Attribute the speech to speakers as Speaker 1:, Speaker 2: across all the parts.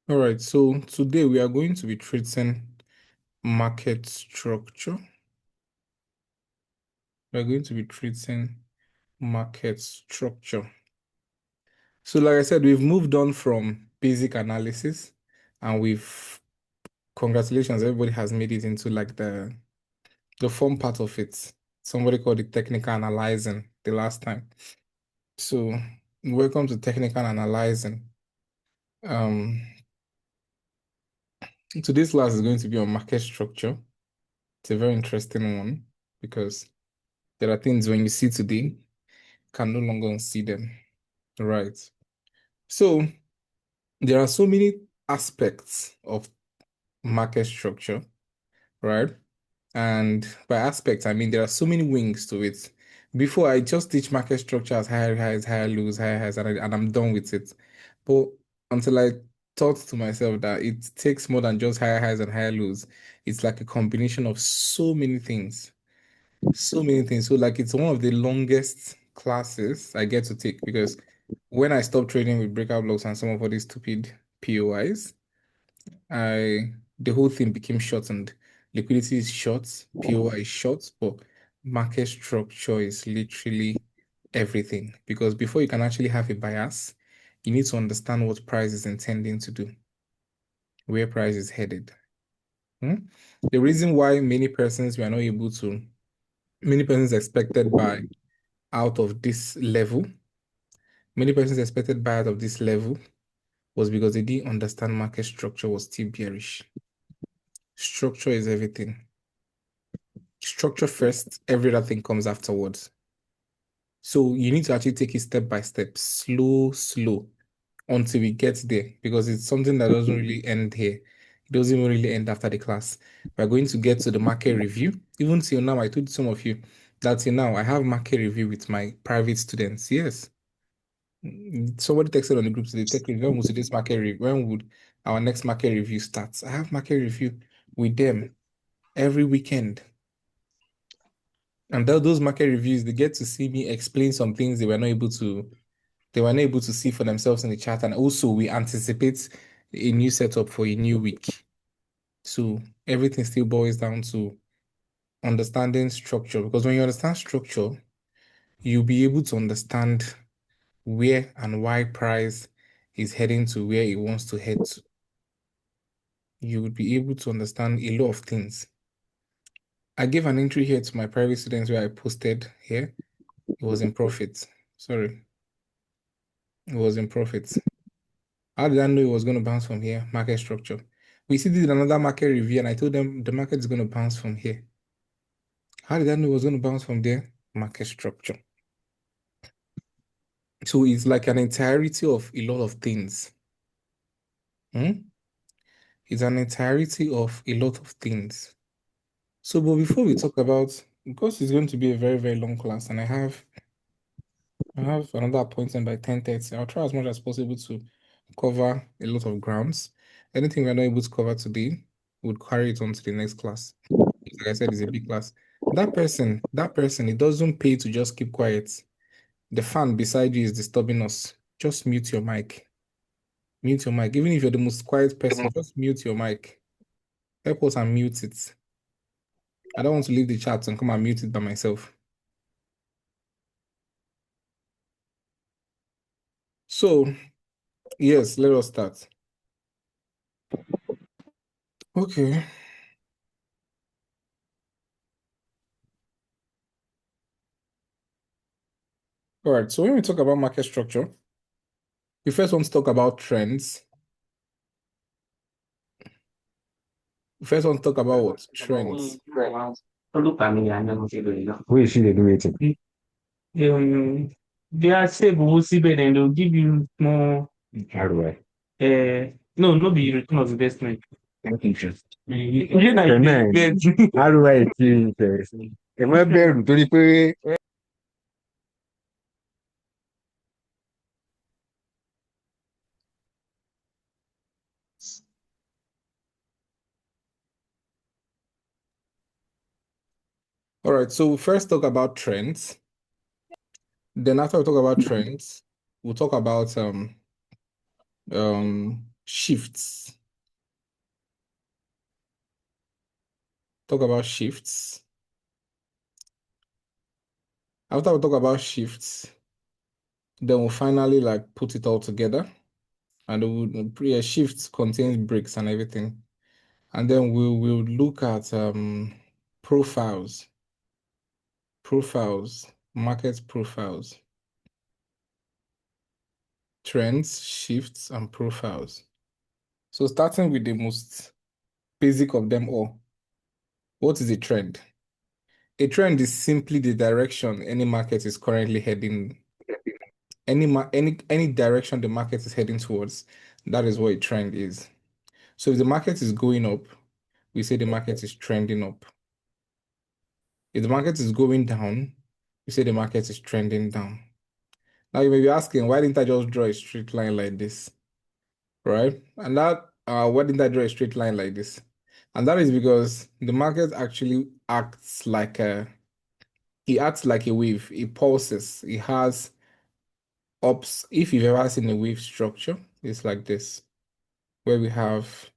Speaker 1: All right, so today we are going to be treating market structure. We're going to be treating market structure. So like I said, we've moved on from basic analysis and congratulations, everybody has made it into like the fun part of it. Somebody called it technical analyzing the last time. So welcome to technical analyzing. Today's class is going to be on market structure. It's a very interesting one because there are things when you see today, can no longer unsee them. Right. So there are so many aspects of market structure, right? And by aspects, I mean there are so many wings to it. Before I just teach market structure as higher highs, higher lows, higher highs, and I'm done with it. But until I thought to myself that it takes more than just higher highs and higher lows, it's like a combination of so many things. So many things. So like it's one of the longest classes I get to take because when I stopped trading with breakout blocks and some of all these stupid POIs, the whole thing became shortened. Liquidity is short, POI is short, but market structure is literally everything. Because before you can actually have a bias, you need to understand what price is intending to do, where price is headed. The reason why many persons expected buy out of this level, many persons expected buy out of this level was because they didn't understand market structure was still bearish. Structure is everything. Structure first, every other thing comes afterwards. So you need to actually take it step by step, slow, until we get there, because it's something that doesn't really end here. It doesn't even really end after the class. We're going to get to the market review. Even till now, I told some of you that till now I have market review with my private students. Yes. Somebody texted on the group today, Techriz, when would today's market review? When would our next market review start? I have market review with them every weekend. And those market reviews, they get to see me explain some things they were not able to see for themselves in the chat. And also we anticipate a new setup for a new week. So everything still boils down to understanding structure. Because when you understand structure, you'll be able to understand where and why price is heading to where it wants to head to. You would be able to understand a lot of things. I gave an entry here to my private students where I posted here. It was in profit. Sorry. It was in profit. How did I know it was going to bounce from here? Market structure. We see did another market review and I told them the market is going to bounce from here. How did I know it was going to bounce from there? Market structure. So it's like an entirety of a lot of things. It's an entirety of a lot of things. So, but before we talk about, because it's going to be a very, very long class, and I have another appointment by 10:30. I'll try as much as possible to cover a lot of grounds. Anything we're not able to cover today, we'll carry it on to the next class. Like I said, it's a big class. That person, it doesn't pay to just keep quiet. The fan beside you is disturbing us. Just mute your mic. Mute your mic. Even if you're the most quiet person, just mute your mic. Help us and mute it. I don't want to leave the chat and come and mute it by myself. So, yes, let us start. Okay. All right. So when we talk about market structure, we first want to talk about trends. We first want to talk about what? Trends.
Speaker 2: Who is she they do it?
Speaker 3: They are say but síbẹ̀ then they'll give you more
Speaker 2: How do I?
Speaker 3: no be return of investment.
Speaker 2: Interest.
Speaker 3: You na
Speaker 2: Amen.
Speaker 3: invest.
Speaker 2: How do I feel interest? Ẹ má bẹ̀rù torí pé
Speaker 1: All right. So we first talk about trends. Then after we talk about trends, we'll talk about shifts. Talk about shifts. After we talk about shifts, then we'll finally like put it all together. And we'll shifts contains breaks and everything. And then we'll look at profiles, market profiles, trends, shifts, and profiles. So starting with the most basic of them all, what is a trend? A trend is simply the direction any market is currently heading. Any direction the market is heading towards, that is what a trend is. So if the market is going up, we say the market is trending up. If the market is going down, we say the market is trending down. Now you may be asking, why didn't I just draw a straight line like this? Right? And that why didn't I draw a straight line like this? And that is because the market actually acts like a wave. It pulses. It has ups. If you've ever seen a wave structure, it's like this, where we have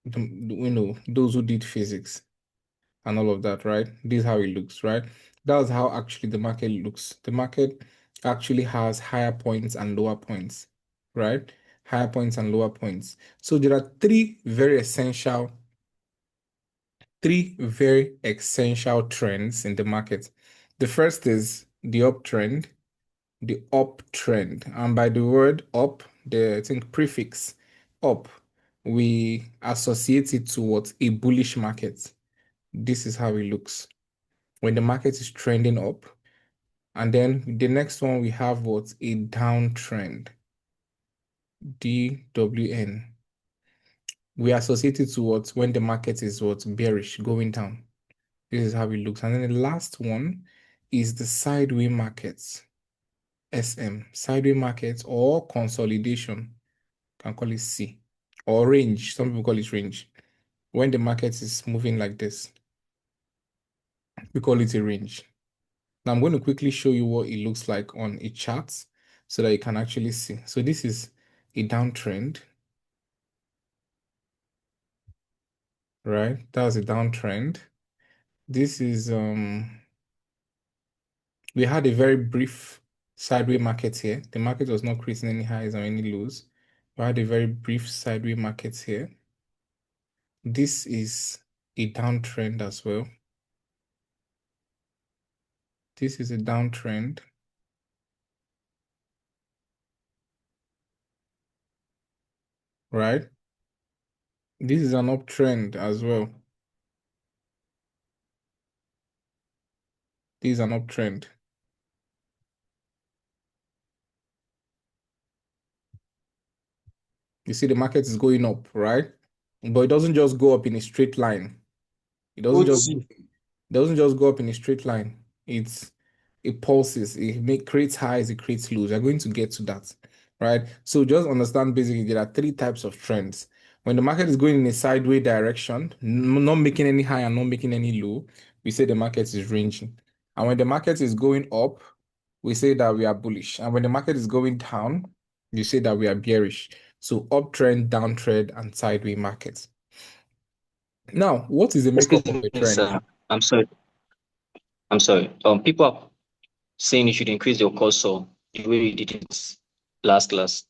Speaker 1: those who did physics and all of that, right? This is how it looks, right? That's how actually the market looks. The market actually has higher points and lower points, right? Higher points and lower points. So there are three very essential trends in the market. The first is the uptrend, the uptrend. And by the word up, the I think prefix up, we associate it to what? A bullish market. This is how it looks when the market is trending up. And then the next one we have what? A downtrend. DWN. We associate it to what? When the market is what? Bearish, going down. This is how it looks. And then the last one is the sideways markets. SM, sideways markets or consolidation. Can call it C. Or range. Some people call it range. When the market is moving like this, we call it a range. Now I'm going to quickly show you what it looks like on a chart so that you can actually see. So this is a downtrend, right? That's a downtrend. This is we had a very brief sideways market here. The market was not creating any highs or any lows. We had a very brief sideways market here. This is a downtrend as well. This is a downtrend. Right? This is an uptrend as well. This is an uptrend. You see the market is going up, right? But it doesn't just go up in a straight line. It doesn't just go up in a straight line. It pulses, creates highs, it creates lows. We're going to get to that, right? So just understand basically there are three types of trends. When the market is going in a sideways direction, not making any high and not making any low, we say the market is ranging. And when the market is going up, we say that we are bullish. And when the market is going down, you say that we are bearish. So uptrend, downtrend, and sideways markets. Now, what is the makeup of
Speaker 4: Excuse
Speaker 1: a
Speaker 4: me,
Speaker 1: trend?
Speaker 4: sir. I'm sorry. People are saying you should increase your cursor the way you did it last class.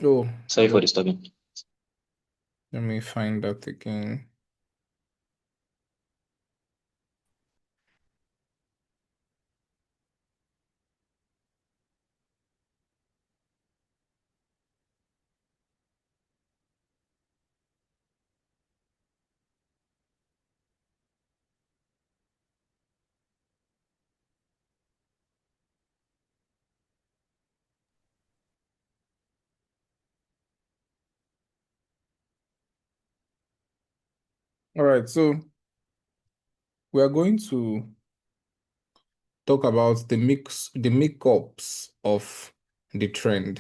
Speaker 1: Oh,
Speaker 4: Sorry for disturbing.
Speaker 1: let me find that again. All right, so we are going to talk about the makeups of the trend,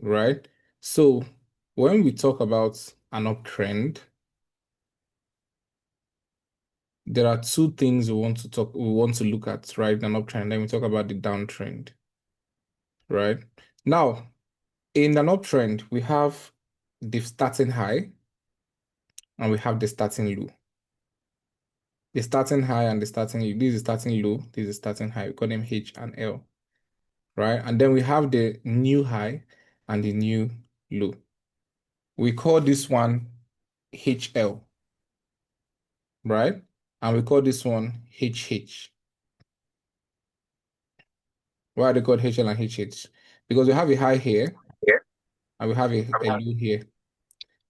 Speaker 1: right? So when we talk about an uptrend, there are two things we want to look at, right? An uptrend, then we talk about the downtrend, right? Now, In an uptrend, we have the starting high and we have the starting low. The starting high and the starting low. This is starting low, this is starting high. We call them H and L, right? And then we have the new high and the new low. We call this one HL, right? And we call this one HH. Why are they called HL and HH? Because we have a high here and we have a low here.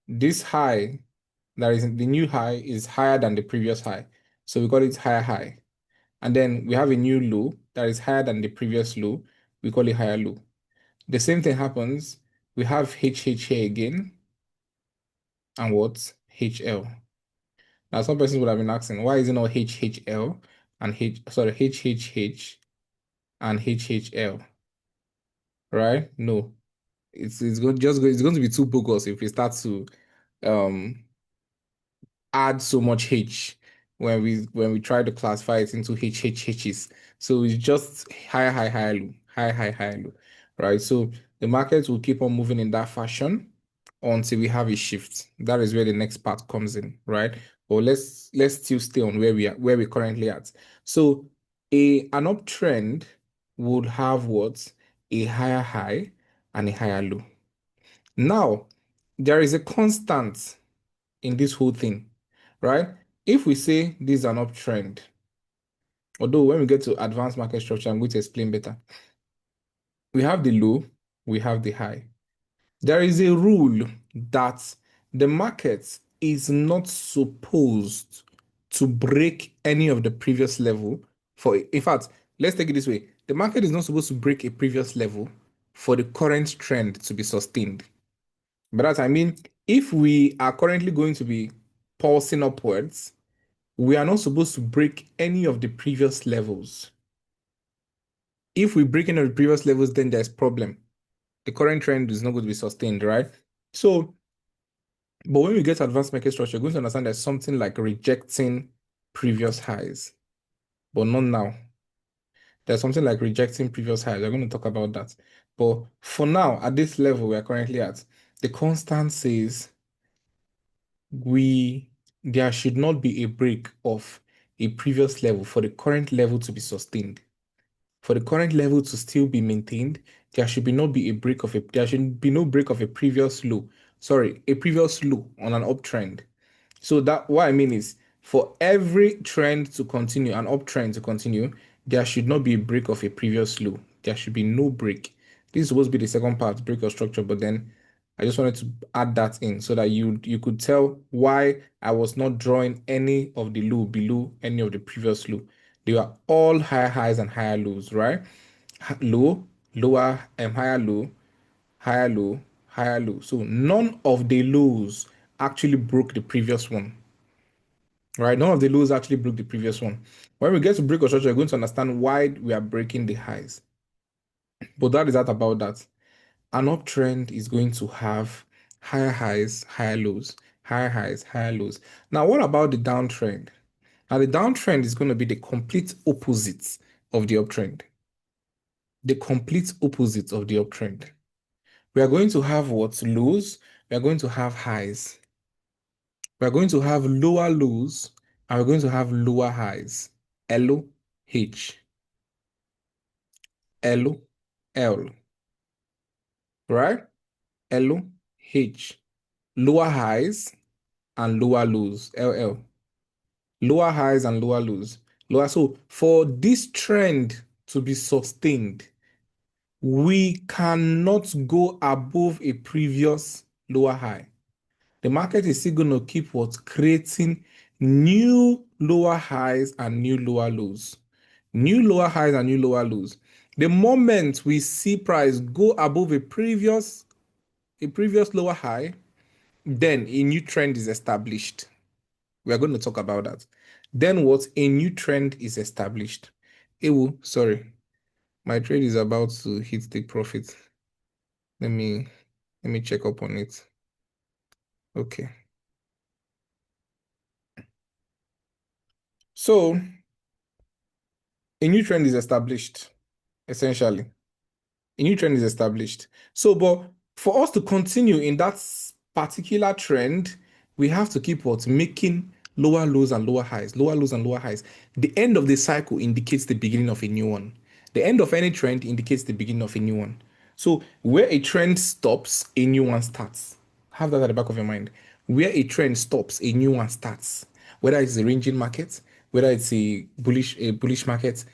Speaker 1: This high, that is the new high, is higher than the previous high. So we call it higher high. And then we have a new low that is higher than the previous low. We call it higher low. The same thing happens. We have HH here again. And what? HL. Now some persons would have been asking, why is it not HHL and HHH and HHL? Right? No. It's going to be too bogus if we start to um add so much H when we try to classify it into HHHs. So it's just higher, high, higher, low, high, high, higher, low, right? So the market will keep on moving in that fashion until we have a shift. That is where the next part comes in, right? But let's still stay on where we're currently at. So an uptrend would have what? A higher high and a higher low. Now, there is a constant in this whole thing, right? If we say this is an uptrend, although when we get to advanced market structure, I'm going to explain better. We have the low, we have the high. There is a rule that the market is not supposed to break any of the previous level in fact, let's take it this way. The market is not supposed to break a previous level for the current trend to be sustained. But that I mean, if we are currently going to be pulsing upwards, we are not supposed to break any of the previous levels. If we break any of the previous levels, then there's problem. The current trend is not going to be sustained, right? So, but when we get to advanced market structure, you're going to understand there's something like rejecting previous highs, but not now. There's something like rejecting previous highs. We're going to talk about that. But for now, at this level we're currently at, the constant says there should not be a break of a previous level for the current level to be sustained. For the current level to still be maintained, there should be there should be no break of a previous low. Sorry, a previous low on an uptrend. So that what I mean is for every trend to continue, an uptrend to continue, there should not be a break of a previous low. There should be no break. This is supposed to be the second part, break of structure, but then I just wanted to add that in so that you could tell why I was not drawing any of the low below any of the previous low. They are all higher highs and higher lows, right? Low, lower, higher low, higher low, higher low. So none of the lows actually broke the previous one, right? None of the lows actually broke the previous one. When we get to break of structure, you're going to understand why we are breaking the highs. But that is that about that. An uptrend is going to have higher highs, higher lows, higher highs, higher lows. Now, what about the downtrend? Now, the downtrend is going to be the complete opposite of the uptrend. The complete opposite of the uptrend. We are going to have what? Lows. We are going to have highs. We are going to have lower lows and we're going to have lower highs. L, H, L, L, right? L, H. Lower highs and lower lows. LL. Lower highs and lower lows. Lower. So for this trend to be sustained, we cannot go above a previous lower high. The market is still going to keep creating new lower highs and new lower lows. New lower highs and new lower lows. The moment we see price go above a previous lower high, then a new trend is established. We are going to talk about that. Then what? A new trend is established. Ewo, sorry. My trade is about to hit the profit. Let me check up on it. Okay. So a new trend is established, essentially. A new trend is established. So, but For us to continue in that particular trend, we have to keep what? Making lower lows and lower highs, lower lows and lower highs. The end of the cycle indicates the beginning of a new one. The end of any trend indicates the beginning of a new one. So where a trend stops, a new one starts. Have that at the back of your mind. Where a trend stops, a new one starts. Whether it's a ranging market, whether it's a bullish market,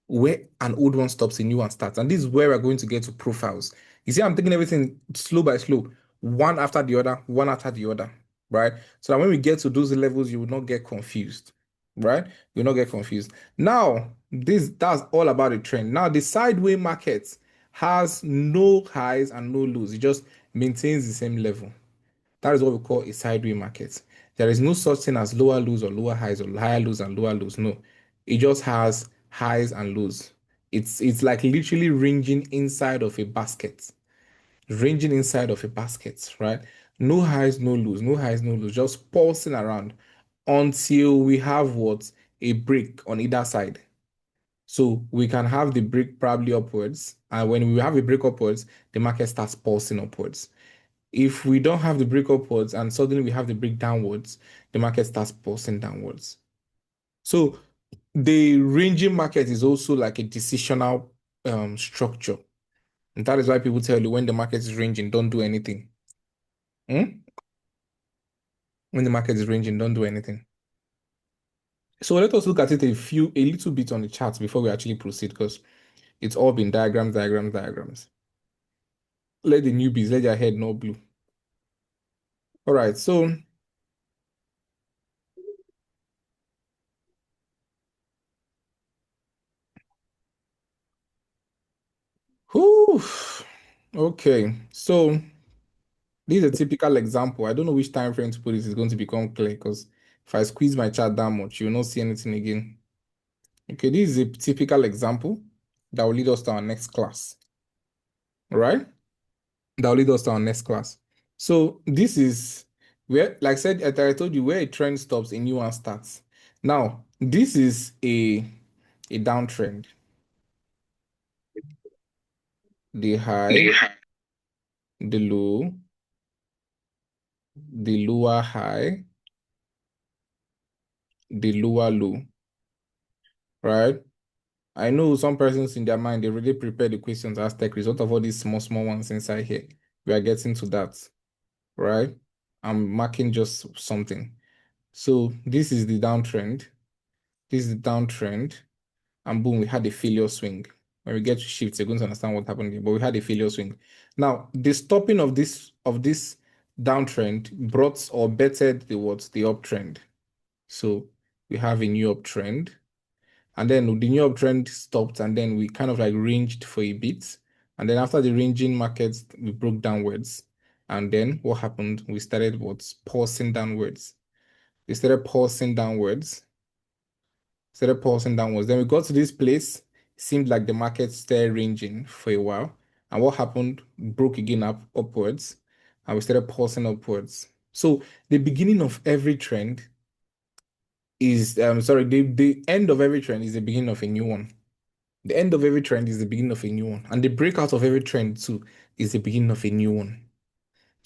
Speaker 1: where an old one stops, a new one starts. And this is where we're going to get to profiles. You see, I'm taking everything slow by slow, one after the other, one after the other, right? So that when we get to those levels, you will not get confused, right? You'll not get confused. Now, that's all about the trend. Now, the sideways market has no highs and no lows. It just maintains the same level. That is what we call a sideways market. There is no such thing as lower lows or lower highs or higher lows and lower lows. No, it just has highs and lows. It's like literally ranging inside of a basket, ranging inside of a basket, right? No highs, no lows, no highs, no lows, just pulsing around until we have what? A break on either side. So we can have the break probably upwards, and when we have a break upwards, the market starts pulsing upwards. If we don't have the break upwards and suddenly we have the break downwards, the market starts pulsing downwards. So the ranging market is also like a decisional structure. And that is why people tell you when the market is ranging, don't do anything. Hmm? When the market is ranging, don't do anything. So let us look at it a little bit on the charts before we actually proceed, because it's all been diagrams, diagrams, diagrams. Let the newbies, let their head not blue. All right, so whew, okay, so this is a typical example. I don't know which time frame to put this is going to become clear, because if I squeeze my chart that much, you will not see anything again. Okay, this is a typical example that will lead us to our next class. All right? That will lead us to our next class. So this is where, like I said, I told you, where a trend stops, a new one starts. Now, this is a downtrend. The high, the low, the lower high, the lower low, right? I know some persons in their mind, they really prepare the questions as tech result of all these small, small ones inside here. We are getting to that, right? I'm marking just something. So this is the downtrend. This is the downtrend. And boom, we had a failure swing. When we get to shifts, you're going to understand what happened here, but we had a failure swing. Now, the stopping of this downtrend brought or bettered the uptrend. So we have a new uptrend. And then the new uptrend stopped, and then we kind of like ranged for a bit. And then after the ranging markets, we broke downwards. And then what happened? We started pulsing downwards. We started pulsing downwards. Then we got to this place. Seemed like the market stayed ranging for a while. And what happened? Broke again upwards. And we started pulsing upwards. So the beginning of every trend is the end of every trend is the beginning of a new one. The end of every trend is the beginning of a new one. And the breakout of every trend too is the beginning of a new one.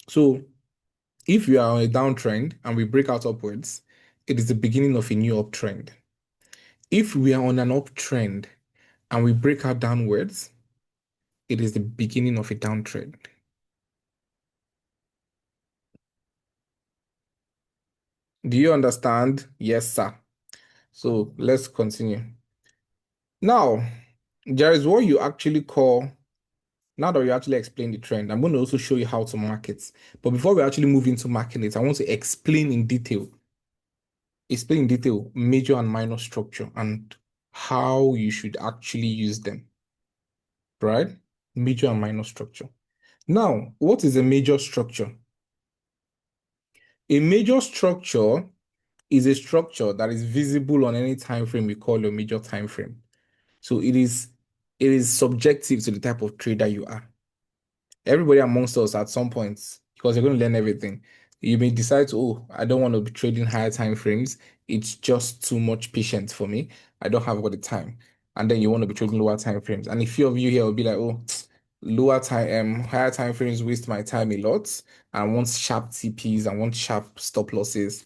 Speaker 1: So if we are on a downtrend and we break out upwards, it is the beginning of a new uptrend. If we are on an uptrend and we break out downwards, it is the beginning of a downtrend. Do you understand? Yes, sir. So let's continue. Now, there is what you actually call, now that you actually explain the trend, I'm going to also show you how to mark it. But before we actually move into marking it, I want to explain in detail major and minor structure and how you should actually use them, right? Major and minor structure. Now, what is a major structure? A major structure is a structure that is visible on any time frame we call a major time frame. So it is subjective to the type of trader you are. Everybody amongst us at some point, because you're going to learn everything, you may decide to, oh, I don't want to be trading higher time frames. It's just too much patience for me. I don't have all the time. And then you want to be trading lower time frames. And a few of you here will be like, oh, higher time frames waste my time a lot. I want sharp TPs, I want sharp stop losses,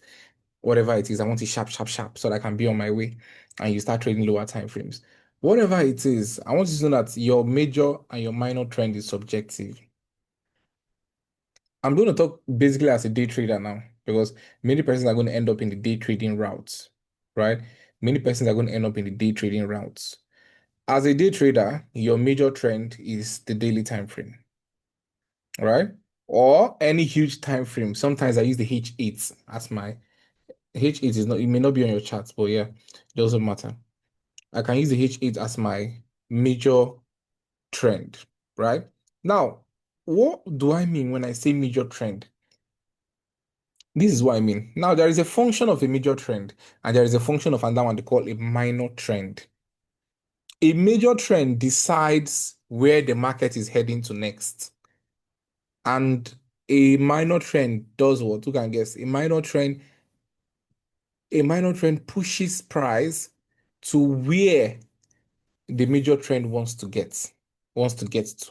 Speaker 1: whatever it is. I want it sharp, sharp, sharp, so that I can be on my way. And you start trading lower time frames. Whatever it is, I want you to know that your major and your minor trend is subjective. I'm going to talk basically as a day trader now, because many persons are going to end up in the day trading routes, right? Many persons are going to end up in the day trading routes. As a day trader, your major trend is the daily time frame, right? Or any huge time frame. Sometimes I use the H8 as my H8 is not, it may not be on your charts, but yeah, it doesn't matter. I can use the H8 as my major trend, right? Now, what do I mean when I say major trend? This is what I mean. Now, there is a function of a major trend, and there is a function of another one they call a minor trend. A major trend decides where the market is heading to next. And a minor trend does what? Who can guess? A minor trend pushes price to where the major trend wants to get to.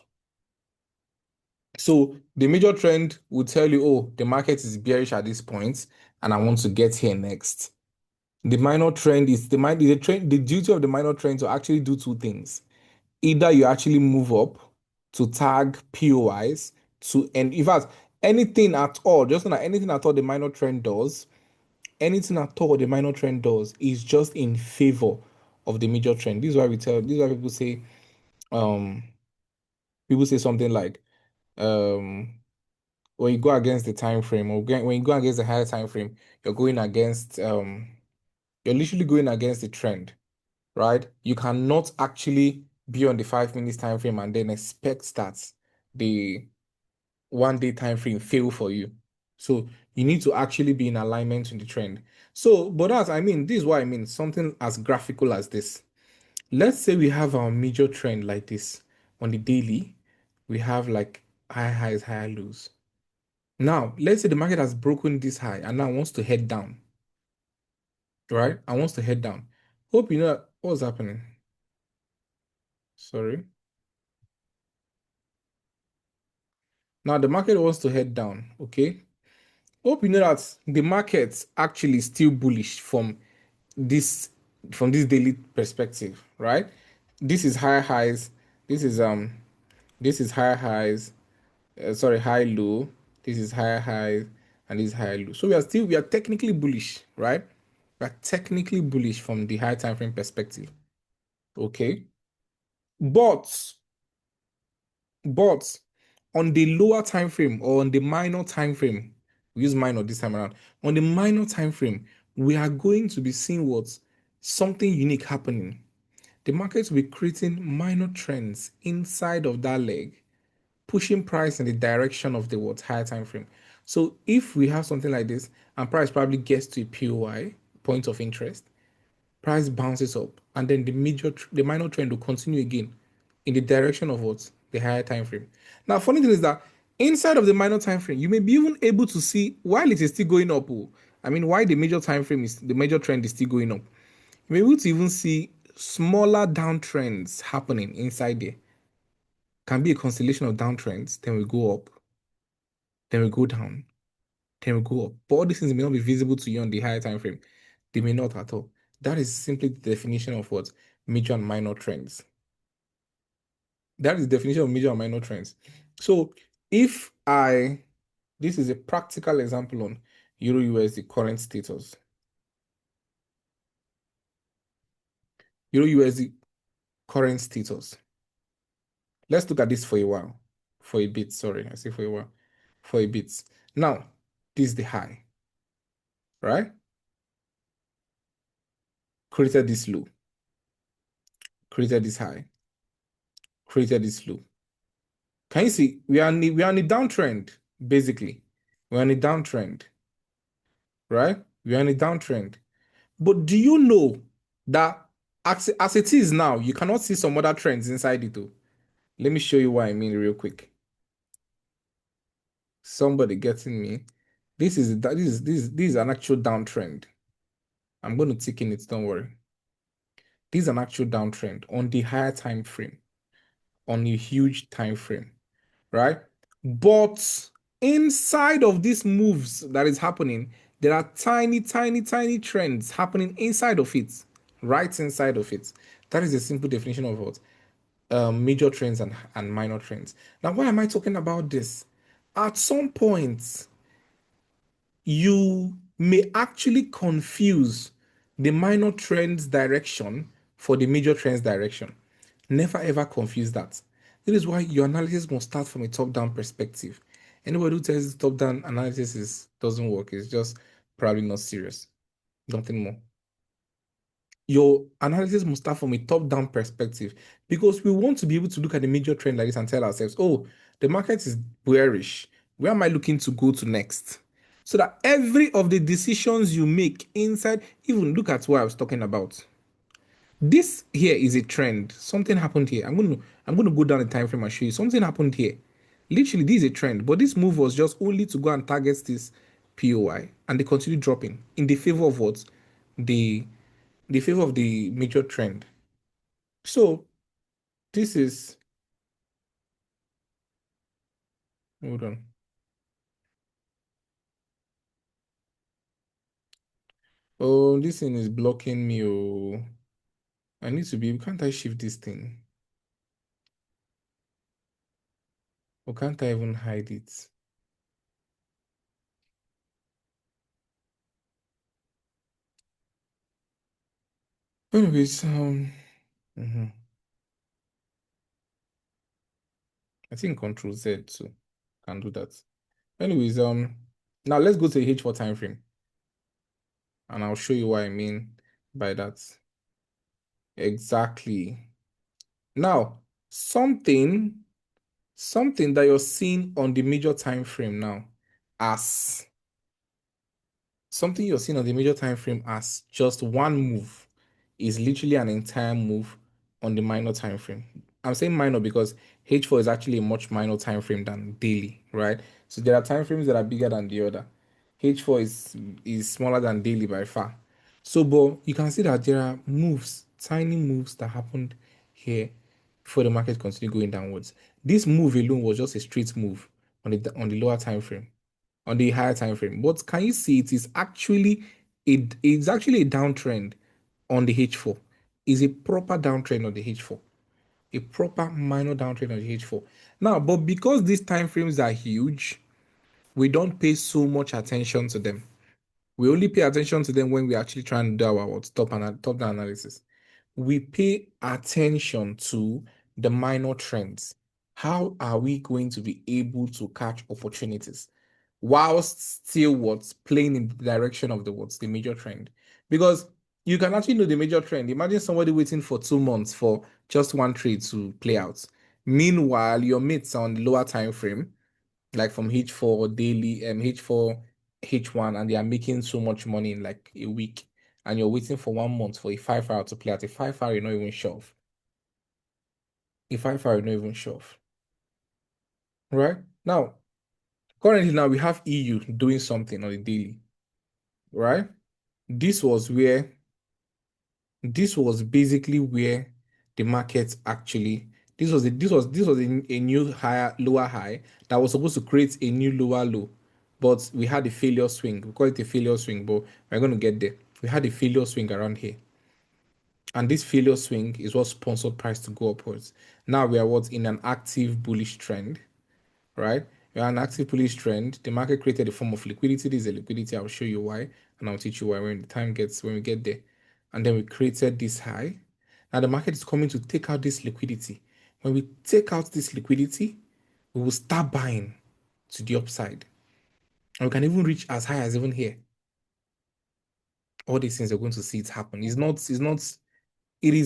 Speaker 1: So the major trend will tell you, oh, the market is bearish at this point, and I want to get here next. The minor trend is the duty of the minor trend to actually do two things. Either you actually move up to tag POIs and in fact, anything at all, just like anything at all the minor trend does, anything at all the minor trend does is just in favor of the major trend. This is why people say something like when you go against the time frame, or when you go against the higher time frame, you're literally going against the trend, right? You cannot actually be on the 5 minutes time frame and then expect that the 1 day time frame fail for you. So you need to actually be in alignment with the trend. So, but this is what I mean, something as graphical as this. Let's say we have our major trend like this. On the daily, we have like high highs, high lows. Now, let's say the market has broken this high and now wants to head down, right? And wants to head down. Hope you know what's happening. Sorry. Now the market wants to head down, okay? Hope you know that the market's actually still bullish this from this daily perspective, right? This is high highs. This is high highs. Sorry, high low. This is high highs, and this is high low. So we are technically bullish, right? We are technically bullish from the high time frame perspective. Okay. But But on the lower time frame, or on the minor time frame, we use minor this time around. On the minor time frame, we are going to be seeing what something unique happening. The market will be creating minor trends inside of that leg, pushing price in the direction of the higher time frame. So if we have something like this, and price probably gets to a POI, point of interest, price bounces up, and then the minor trend will continue again in the direction of what? The higher time frame. Now, funny thing is that inside of the minor time frame, you may be even able to see while it is still going up. Why the major trend is still going up. You may be able to even see smaller downtrends happening inside there. Can be a constellation of downtrends, then we go up, then we go down, then we go up. But all these things may not be visible to you on the higher time frame. They may not at all. That is simply the definition of what major and minor trends. That is the definition of major and minor trends. So this is a practical example on Euro USD current status. Euro USD current status. Let's look at this for a while. For a bit, sorry. I say for a while. For a bit. Now, this is the high, right? Created this low. Created this high. Created this low. Can you see? We are on a downtrend, basically. We're on a downtrend, right? We're on a downtrend. But do you know that as it is now, you cannot see some other trends inside it too? Let me show you what I mean real quick. Somebody getting me? This is an actual downtrend. I'm going to tick in it, don't worry. This is an actual downtrend on the higher time frame. on a huge time frame, right? But inside of these moves that is happening, there are tiny, tiny, tiny trends happening inside of it, right inside of it. That is a simple definition of what major trends and minor trends. Now, why am I talking about this? At some point, you may actually confuse the minor trends direction for the major trends direction. Never ever confuse that. That is why your analysis must start from a top-down perspective. Anybody who tells top-down analysis doesn't work is just probably not serious. Nothing more. Your analysis must start from a top-down perspective because we want to be able to look at the major trend like this and tell ourselves, oh, the market is bearish. Where am I looking to go to next? So that every of the decisions you make inside, even look at what I was talking about. This here is a trend. Something happened here. I'm gonna go down the time frame and show you something happened here. Literally, this is a trend, but this move was just only to go and target this POI, and they continue dropping in the favor of what? The favor of the major trend. So this is, hold on. Oh, this thing is blocking me. Oh, I need to be, can't I shift this thing? Or can't I even hide it? Anyways, I think Control Z too can do that. Anyways, now let's go to the H4 time frame, and I'll show you what I mean by that. Exactly. Now, something that you're seeing on the major time frame now as something you're seeing on the major time frame as just one move is literally an entire move on the minor time frame. I'm saying minor because H4 is actually a much minor time frame than daily, right? So there are time frames that are bigger than the other. H4 is smaller than daily by far. So, but you can see that there are moves, tiny moves that happened here before the market continued going downwards. This move alone was just a straight move on the lower time frame, on the higher time frame. But can you see it's actually a downtrend on the H4. Is a proper downtrend on the H4. A proper minor downtrend on the H4. Now, but because these time frames are huge, we don't pay so much attention to them. We only pay attention to them when we actually try and do our top down analysis. We pay attention to the minor trends. How are we going to be able to catch opportunities whilst still what's playing in the direction of the major trend? Because you can actually know the major trend. Imagine somebody waiting for 2 months for just one trade to play out. Meanwhile, your mates are on the lower time frame, like from H4 daily, H4, H1, and they are making so much money in like a week, and you're waiting for 1 month for a 5 hour to play out. A 5 hour, you're not even sure of. A 5 hour, you're not even sure of. Right? Now, currently now we have EU doing something on the daily, right? This was basically where the market actually, this was a new higher lower high that was supposed to create a new lower low, but we had a failure swing. We call it a failure swing, but we're going to get there. We had a failure swing around here, and this failure swing is what sponsored price to go upwards. Now we are what in an active bullish trend, right? We are an active bullish trend. The market created a form of liquidity. This is a liquidity. I'll show you why, and I'll teach you why when we get there. And then we created this high. Now the market is coming to take out this liquidity. When we take out this liquidity, we will start buying to the upside. And we can even reach as high as even here. All these things are going to see it happen. It is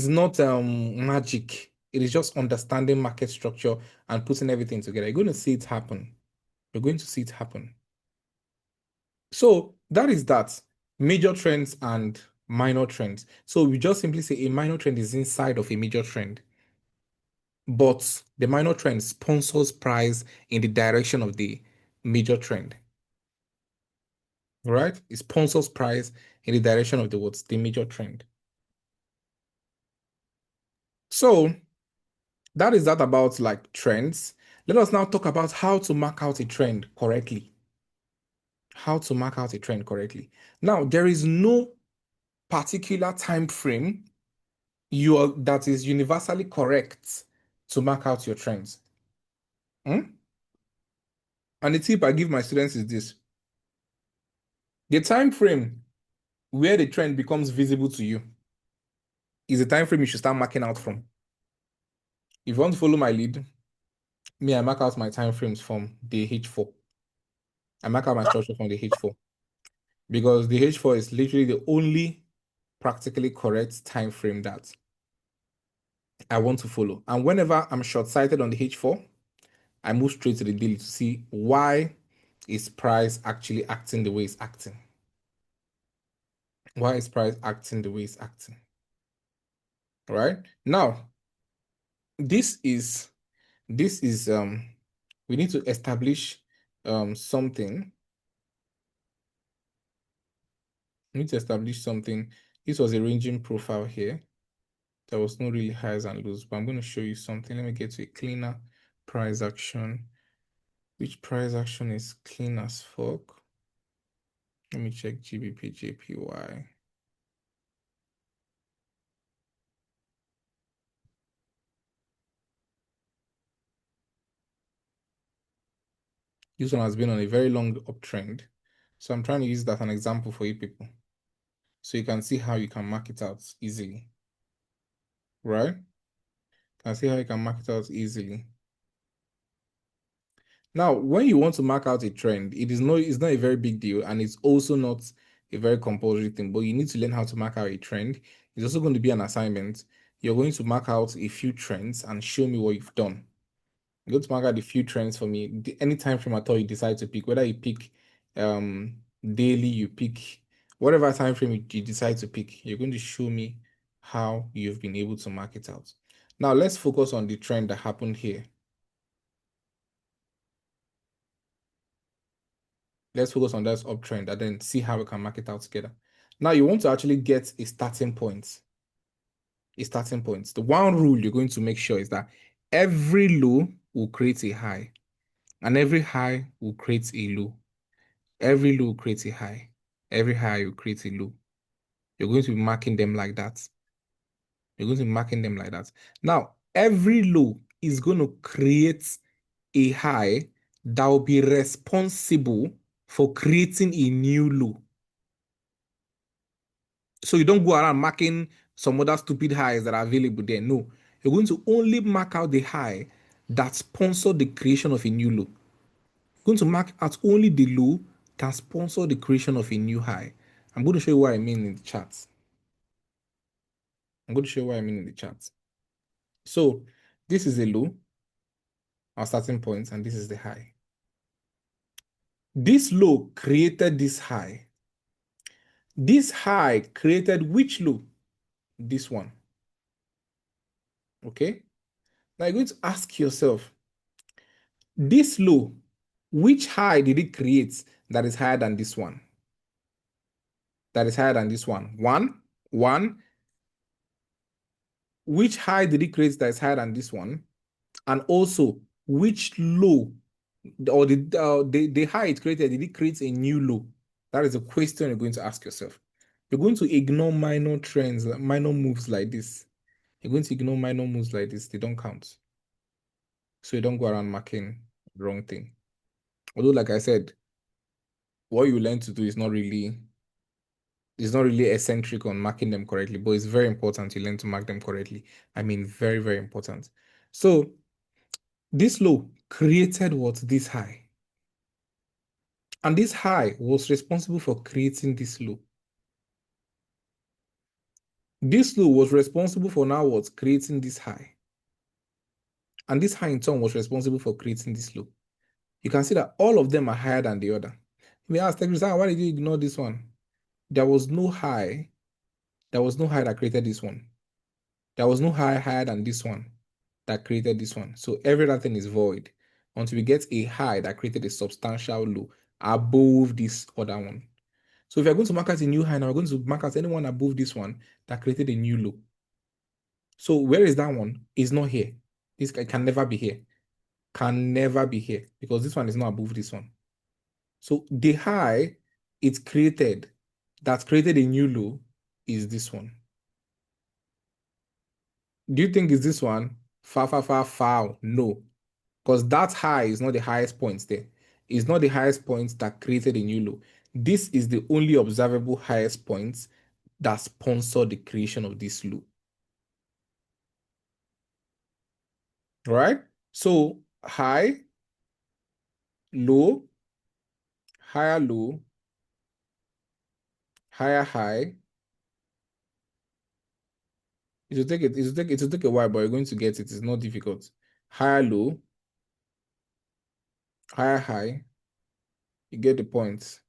Speaker 1: not magic. It is just understanding market structure and putting everything together. You're going to see it happen. You're going to see it happen. So that is that. Major trends and minor trends. So we just simply say a minor trend is inside of a major trend, but the minor trend sponsors price in the direction of the major trend. Right? It sponsors price in the direction of the major trend. So That is that about like trends. Let us now talk about how to mark out a trend correctly. How to mark out a trend correctly. Now, there is no particular time frame that is universally correct to mark out your trends. And the tip I give my students is this. The time frame where the trend becomes visible to you is the time frame you should start marking out from. If you want to follow my lead, I mark out my time frames from the H4. I mark out my structure from the H4 because the H4 is literally the only practically correct time frame that I want to follow. And whenever I'm short-sighted on the H4, I move straight to the daily to see why is price actually acting the way it's acting. Why is price acting the way it's acting? All right. Now, this is we need to establish something. We need to establish something. This was a ranging profile here. There was no really highs and lows, but I'm going to show you something. Let me get to a cleaner price action. Which price action is clean as fuck? Let me check GBP, JPY. This one has been on a very long uptrend. So I'm trying to use that as an example for you people. So you can see how you can mark it out easily. Right? You can see how you can mark it out easily. Now, when you want to mark out a trend, it's not a very big deal, and it's also not a very compulsory thing, but you need to learn how to mark out a trend. It's also going to be an assignment. You're going to mark out a few trends and show me what you've done. You're going to mark out a few trends for me. Any time frame at all you decide to pick, whether you pick daily, you pick whatever time frame you decide to pick, you're going to show me how you've been able to mark it out. Now, let's focus on the trend that happened here. Let's focus on that uptrend and then see how we can mark it out together. Now, you want to actually get a starting point. A starting point. The one rule you're going to make sure is that every low will create a high, and every high will create a low. Every low creates a high. Every high will create a low. You're going to be marking them like that. You're going to be marking them like that. Now, every low is going to create a high that will be responsible for creating a new low. So you don't go around marking some other stupid highs that are available there. No, you're going to only mark out the high that sponsored the creation of a new low. You're going to mark out only the low that sponsor the creation of a new high. I'm going to show you what I mean in the charts. I'm going to show you what I mean in the charts. So this is a low, our starting point, and this is the high. This low created this high. This high created which low? This one. Okay? Now you're going to ask yourself, this low, which high did it create that is higher than this one? That is higher than this one. One. Which high did it create that is higher than this one? And also, which low or the high it created, did it create a new low? That is a question you're going to ask yourself. You're going to ignore minor trends, minor moves like this. You're going to ignore minor moves like this. They don't count. So you don't go around marking the wrong thing. Although, like I said, what you learn to do is not really eccentric on marking them correctly, but it's very important you learn to mark them correctly. I mean, very, very important. So this low created what? This high. And this high was responsible for creating this low. This low was responsible for now what? Creating this high. And this high in turn was responsible for creating this low. You can see that all of them are higher than the other. You may ask, Techriz, why did you ignore this one? There was no high. There was no high that created this one. There was no high higher than this one that created this one. So every other thing is void until we get a high that created a substantial low above this other one. So if you're going to mark out a new high, now we're going to mark out anyone above this one that created a new low. So where is that one? It's not here. This can never be here. Can never be here because this one is not above this one. So the high it created, that created a new low, is this one. Do you think it's this one? Far, far, far, far. No. Because that high is not the highest point there. It's not the highest point that created a new low. This is the only observable highest point that sponsored the creation of this low. Right? So high, low, higher low, higher high. It will take a while, but you're going to get it. It's not difficult. Higher low, higher high. You get the point.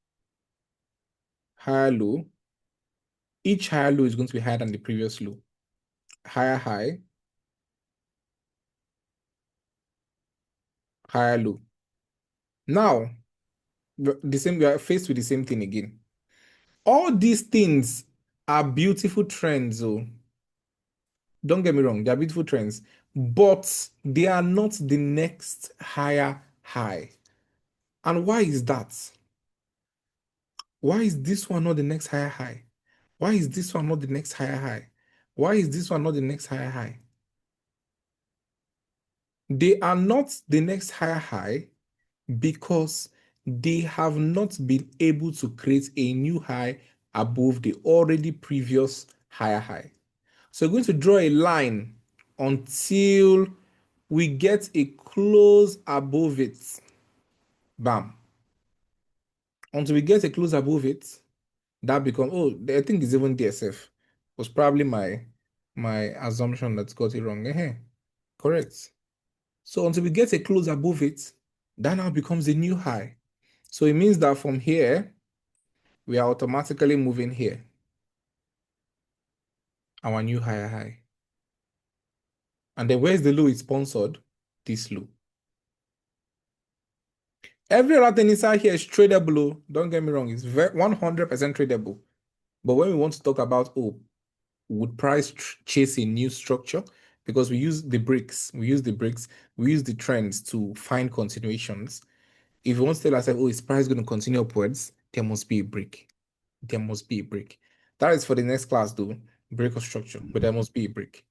Speaker 1: Higher low. Each higher low is going to be higher than the previous low. Higher high, higher low. Now, we are faced with the same thing again. All these things are beautiful trends, though. Don't get me wrong, they are beautiful trends, but they are not the next higher high. And why is that? Why is this one not the next higher high? Why is this one not the next higher high? Why is this one not the next higher high? They are not the next higher high because they have not been able to create a new high above the already previous higher high. So we're going to draw a line until we get a close above it. Bam. Until we get a close above it, that becomes, oh, I think it's even DSF. Was probably my assumption that got it wrong. Correct. So until we get a close above it, that now becomes a new high. So it means that from here, we are automatically moving here. Our new higher high. And then where's the low it's sponsored? This low. Every other thing inside here is tradable. Don't get me wrong, it's 100% tradable. But when we want to talk about, oh, would price chase a new structure? Because we use the bricks, we use the trends to find continuations. If you want to tell ourselves, oh, is price going to continue upwards? There must be a break. There must be a break. That is for the next class, though, break of structure, but there must be a break.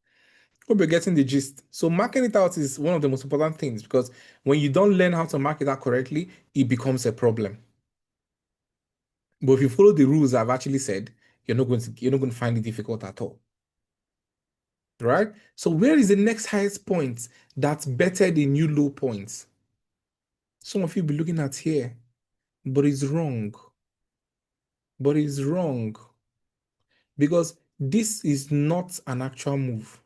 Speaker 1: Hope you're getting the gist. So marking it out is one of the most important things because when you don't learn how to mark it out correctly, it becomes a problem. But if you follow the rules I've actually said, you're not going to find it difficult at all. Right? So where is the next highest point that's better than new low points? Some of you be looking at here, but it's wrong. But it's wrong because this is not an actual move.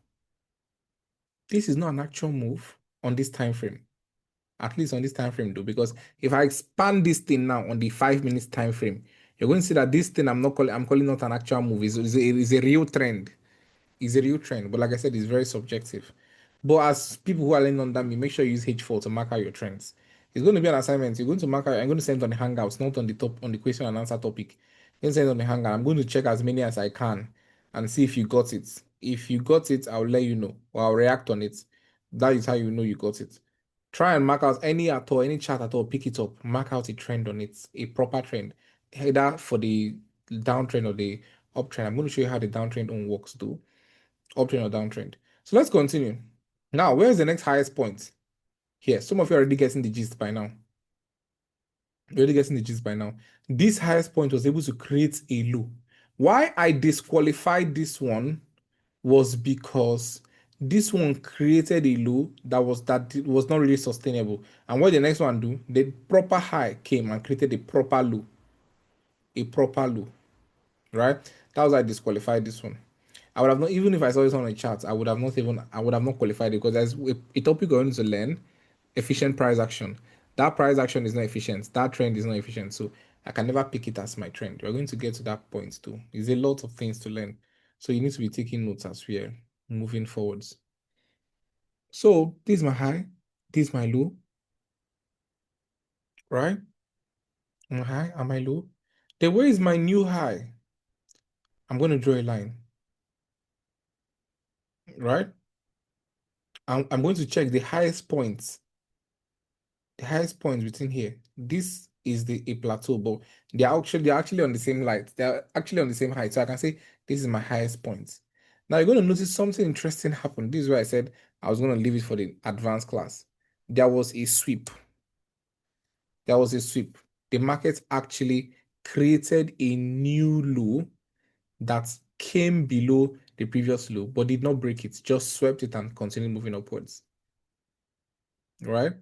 Speaker 1: This is not an actual move on this time frame. At least on this time frame, though, because if I expand this thing now on the 5 minutes time frame, you're going to see that this thing I'm calling not an actual move. It's a real trend. It's a real trend. But like I said, it's very subjective. But as people who are learning under me, make sure you use H4 to mark out your trends. It's going to be an assignment. You're going to mark out, I'm going to send it on the Hangouts, not on the question and answer topic. I'm going to send it on the Hangout. I'm going to check as many as I can and see if you got it. If you got it, I'll let you know or I'll react on it. That is how you know you got it. Try and mark out any chart at all, pick it up, mark out a trend on it, a proper trend, either for the downtrend or the uptrend. I'm going to show you how the downtrend on works do, uptrend or downtrend. So let's continue. Now, where's the next highest point? Here, some of you are already getting the gist by now. You're already getting the gist by now. This highest point was able to create a low. Why I disqualified this one was because this one created a low that was not really sustainable. And what the next one do? The proper high came and created a proper low. A proper low. Right? That was how I disqualified this one. I would have not, even if I saw this on a chart, I would have not qualified it because there's a topic we're going to learn, efficient price action. That price action is not efficient. That trend is not efficient. So I can never pick it as my trend. We're going to get to that point too. There's a lot of things to learn. So you need to be taking notes as we are moving forwards. So this is my high, this is my low, right? My high and my low. Then where is my new high? I'm going to draw a line, right? I'm going to check the highest points. The highest points between here. This is a plateau, but they're actually on the same light. They're actually on the same height. So I can say this is my highest point. Now you're going to notice something interesting happened. This is why I said I was going to leave it for the advanced class. There was a sweep. There was a sweep. The market actually created a new low that came below the previous low, but did not break it, just swept it and continued moving upwards. Right?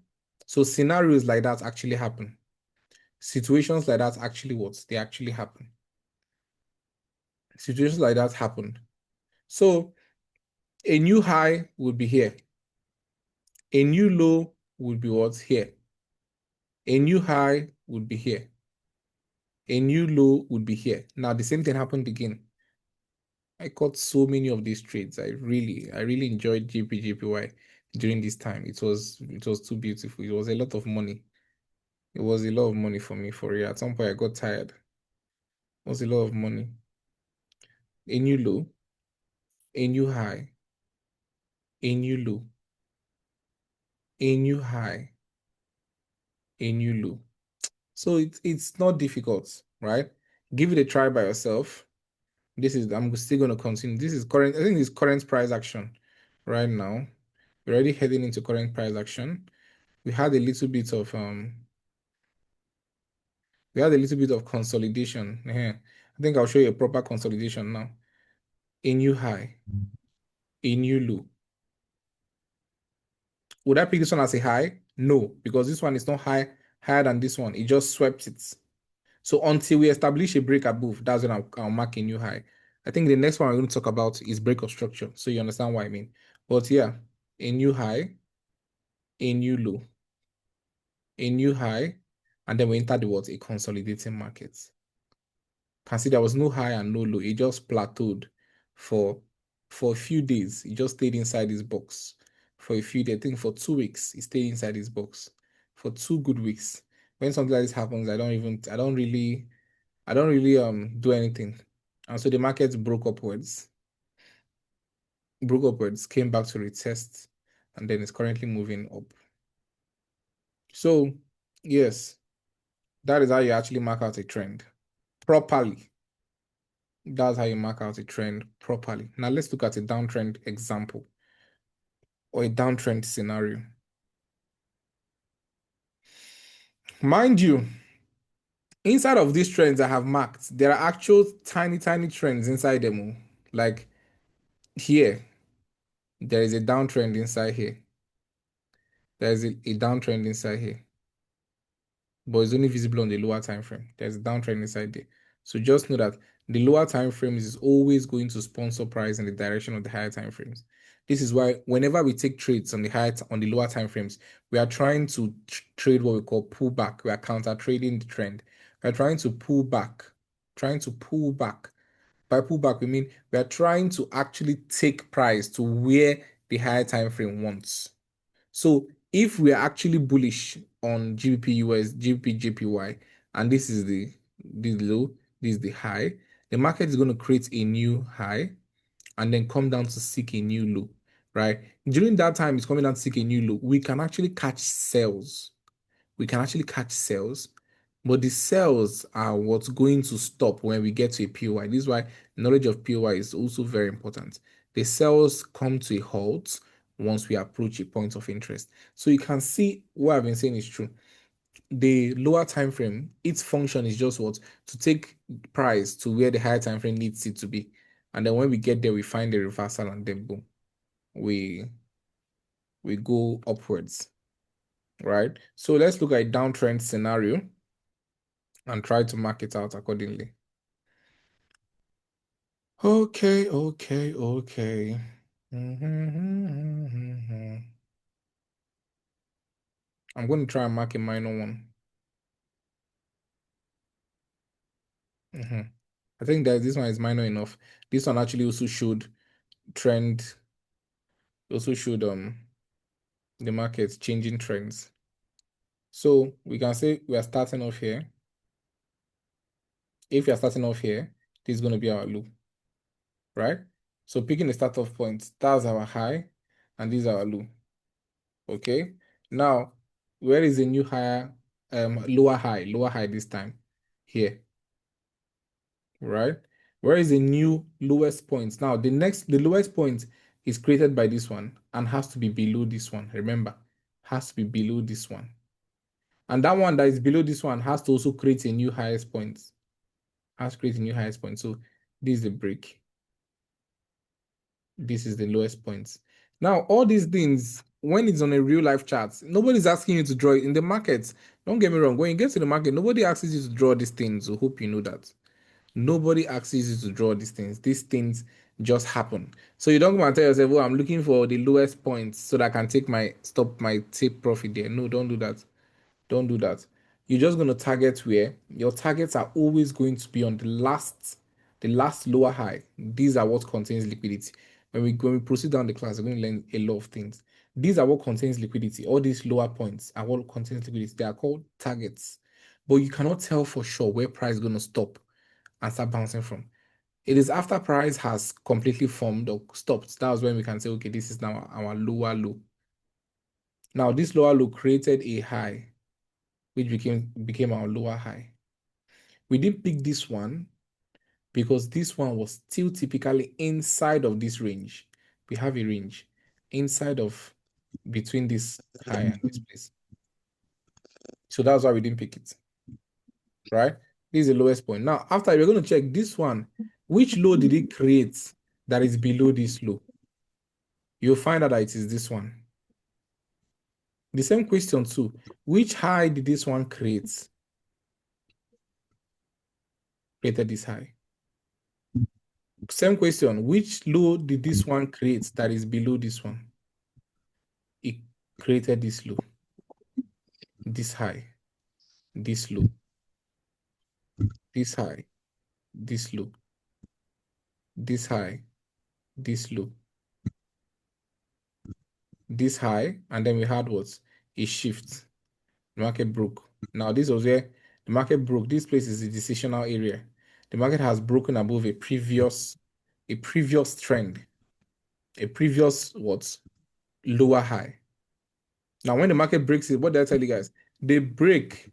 Speaker 1: So scenarios like that actually happen. Situations like that actually what? They actually happen. Situations like that happen. So a new high would be here. A new low would be what? Here. A new high would be here. A new low would be here. Now the same thing happened again. I caught so many of these trades. I really enjoyed JPY during this time. It was too beautiful. It was a lot of money. It was a lot of money for me for real. At some point I got tired. It was a lot of money. A new low, a new high, a new low, a new high, a new low. So it's not difficult, right? Give it a try by yourself. I'm still going to continue. This is current. I think it's current price action right now. We're already heading into current price action. We had a little bit of consolidation. I think I'll show you a proper consolidation now. A new high, a new low. Would I pick this one as a high? No, because this one is not higher than this one. It just swept it. So until we establish a break above, that's when I'll mark a new high. I think the next one I'm going to talk about is break of structure. So you understand what I mean. But yeah, a new high, a new low, a new high, and then we enter the what? A consolidating market. Can see there was no high and no low. It just plateaued for a few days. It just stayed inside this box for a few days. I think for 2 weeks, it stayed inside this box for 2 good weeks. When something like this happens, I don't really do anything. And so the market broke upwards, came back to retest, and then it's currently moving up. So yes, that is how you actually mark out a trend properly. That's how you mark out a trend properly. Now let's look at a downtrend example or a downtrend scenario. Mind you, inside of these trends I have marked, there are actual tiny trends inside them. Like here, there is a downtrend inside here. There is a downtrend inside here, but it's only visible on the lower time frame. There's a downtrend inside there. So just know that the lower time frames is always going to sponsor price in the direction of the higher time frames. This is why whenever we take trades on the lower time frames, we are trying to trade what we call pullback. We are counter trading the trend. We are trying to pull back, trying to pull back. By pullback, we mean we are trying to actually take price to where the higher time frame wants. So if we are actually bullish on GBP US, GBP JPY, and this is the low, this is the high, the market is going to create a new high and then come down to seek a new low, right? During that time, it's coming down to seek a new low. We can actually catch sales. We can actually catch sales, but the sales are what's going to stop when we get to a POI. This is why knowledge of POI is also very important. The sales come to a halt once we approach a point of interest. So you can see what I've been saying is true. The lower time frame, its function is just what? To take price to where the higher time frame needs it to be. And then when we get there, we find the reversal and then boom, we go upwards, right? So let's look at a downtrend scenario and try to mark it out accordingly. Okay. I'm going to try and mark a minor one. I think that this one is minor enough. This one actually also showed trend, also showed the market changing trends. So we can say we are starting off here. If we are starting off here, this is going to be our low, right? So picking the start off point, that's our high, and these are our low. Okay. Now, where is the new higher, lower high this time? Here, right? Where is the new lowest point? Now, the lowest point is created by this one and has to be below this one. Remember, has to be below this one. And that one that is below this one has to also create a new highest point. Has to create a new highest point. So this is the break. This is the lowest point. Now, all these things, when it's on a real life chart, nobody's asking you to draw it in the markets. Don't get me wrong. When you get to the market, nobody asks you to draw these things. So hope you know that. Nobody asks you to draw these things. These things just happen. So you don't come and tell yourself, oh, I'm looking for the lowest point so that I can take profit there. No, don't do that. Don't do that. You're just going to target where your targets are always going to be on the last lower high. These are what contains liquidity. When we proceed down the class, we're going to learn a lot of things. These are what contains liquidity. All these lower points are what contains liquidity. They are called targets. But you cannot tell for sure where price is going to stop and start bouncing from. It is after price has completely formed or stopped. That's when we can say, okay, this is now our lower low. Now, this lower low created a high, which became our lower high. We didn't pick this one because this one was still typically inside of this range. We have a range inside of between this high and this place. So that's why we didn't pick it, right? This is the lowest point. Now, after we're going to check this one, which low did it create that is below this low? You'll find out that it is this one. The same question too. Which high did this one create? Created this high. Same question. Which low did this one create that is below this one? It created this low, this high, this low, this high, this low, this high, this low, this high, and then we had what? A shift. The market broke. Now, this was where the market broke. This place is the decisional area. The market has broken above a previous trend, a previous what? Lower high. Now, when the market breaks it, what did I tell you guys? The break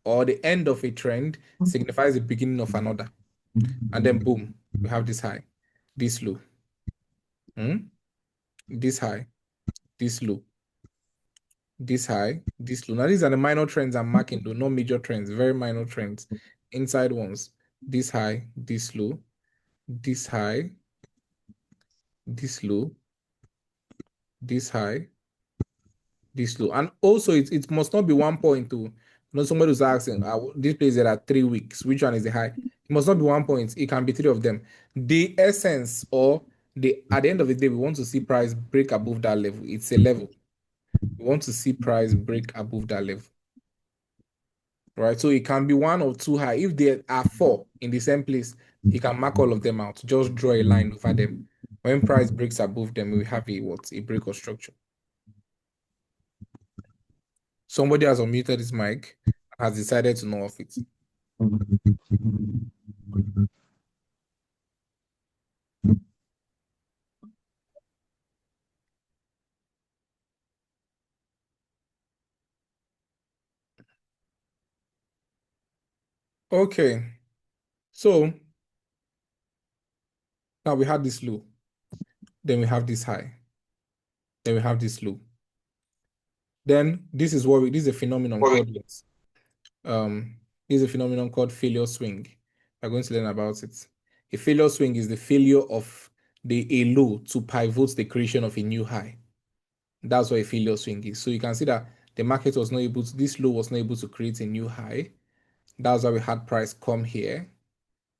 Speaker 1: or the end of a trend signifies the beginning of another. And then boom, we have this high, this low, this high, this low, this high, this low. Now, these are the minor trends I'm marking, though, not major trends, very minor trends. Inside ones, this high, this low, this high, this low, this high, this low. And also, it must not be 1.2. You know, somebody was asking, this place there are 3 weeks. Which one is the high? It must not be 1 point. It can be 3 of them. The essence or at the end of the day, we want to see price break above that level. It's a level. We want to see price break above that level. Right? So it can be 1 or 2 high. If there are 4 in the same place, you can mark all of them out. Just draw a line over them. When price breaks above them, we have a break or structure. Somebody has unmuted his mic and has decided to know of it. Okay, so now we have this low, then we have this high, then we have this low. Then this is this is a phenomenon called this is a phenomenon called failure swing. We're going to learn about it. A failure swing is the failure of a low to pivot the creation of a new high. That's what a failure swing is. So you can see that the market was not able to, this low was not able to create a new high. That's why we had price come here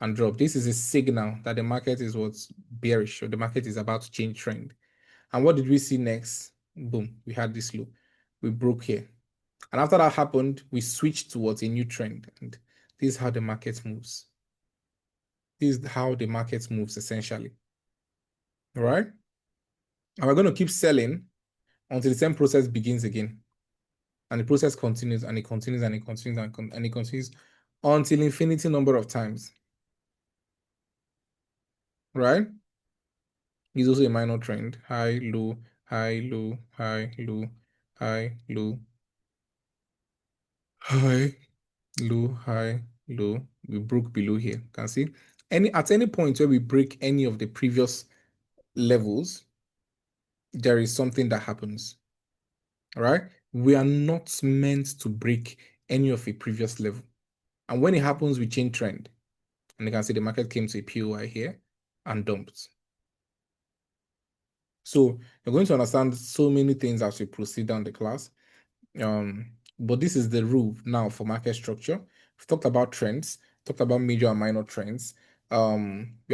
Speaker 1: and drop. This is a signal that the market is what's bearish, or the market is about to change trend. And what did we see next? Boom, we had this low. We broke here. And after that happened, we switched towards a new trend. And this is how the market moves. This is how the market moves essentially. All right? And we're going to keep selling until the same process begins again. And the process continues and it continues and it continues and it continues until infinity number of times. Right? It's also a minor trend. High, low, high, low, high, low, high, low, high, low, high, low. We broke below here. Can see at any point where we break any of the previous levels, there is something that happens. All right. We are not meant to break any of a previous level. And when it happens, we change trend. And you can see the market came to a POI here and dumped. So you're going to understand so many things as we proceed down the class. But this is the rule now for market structure. We've talked about trends, talked about major and minor trends. We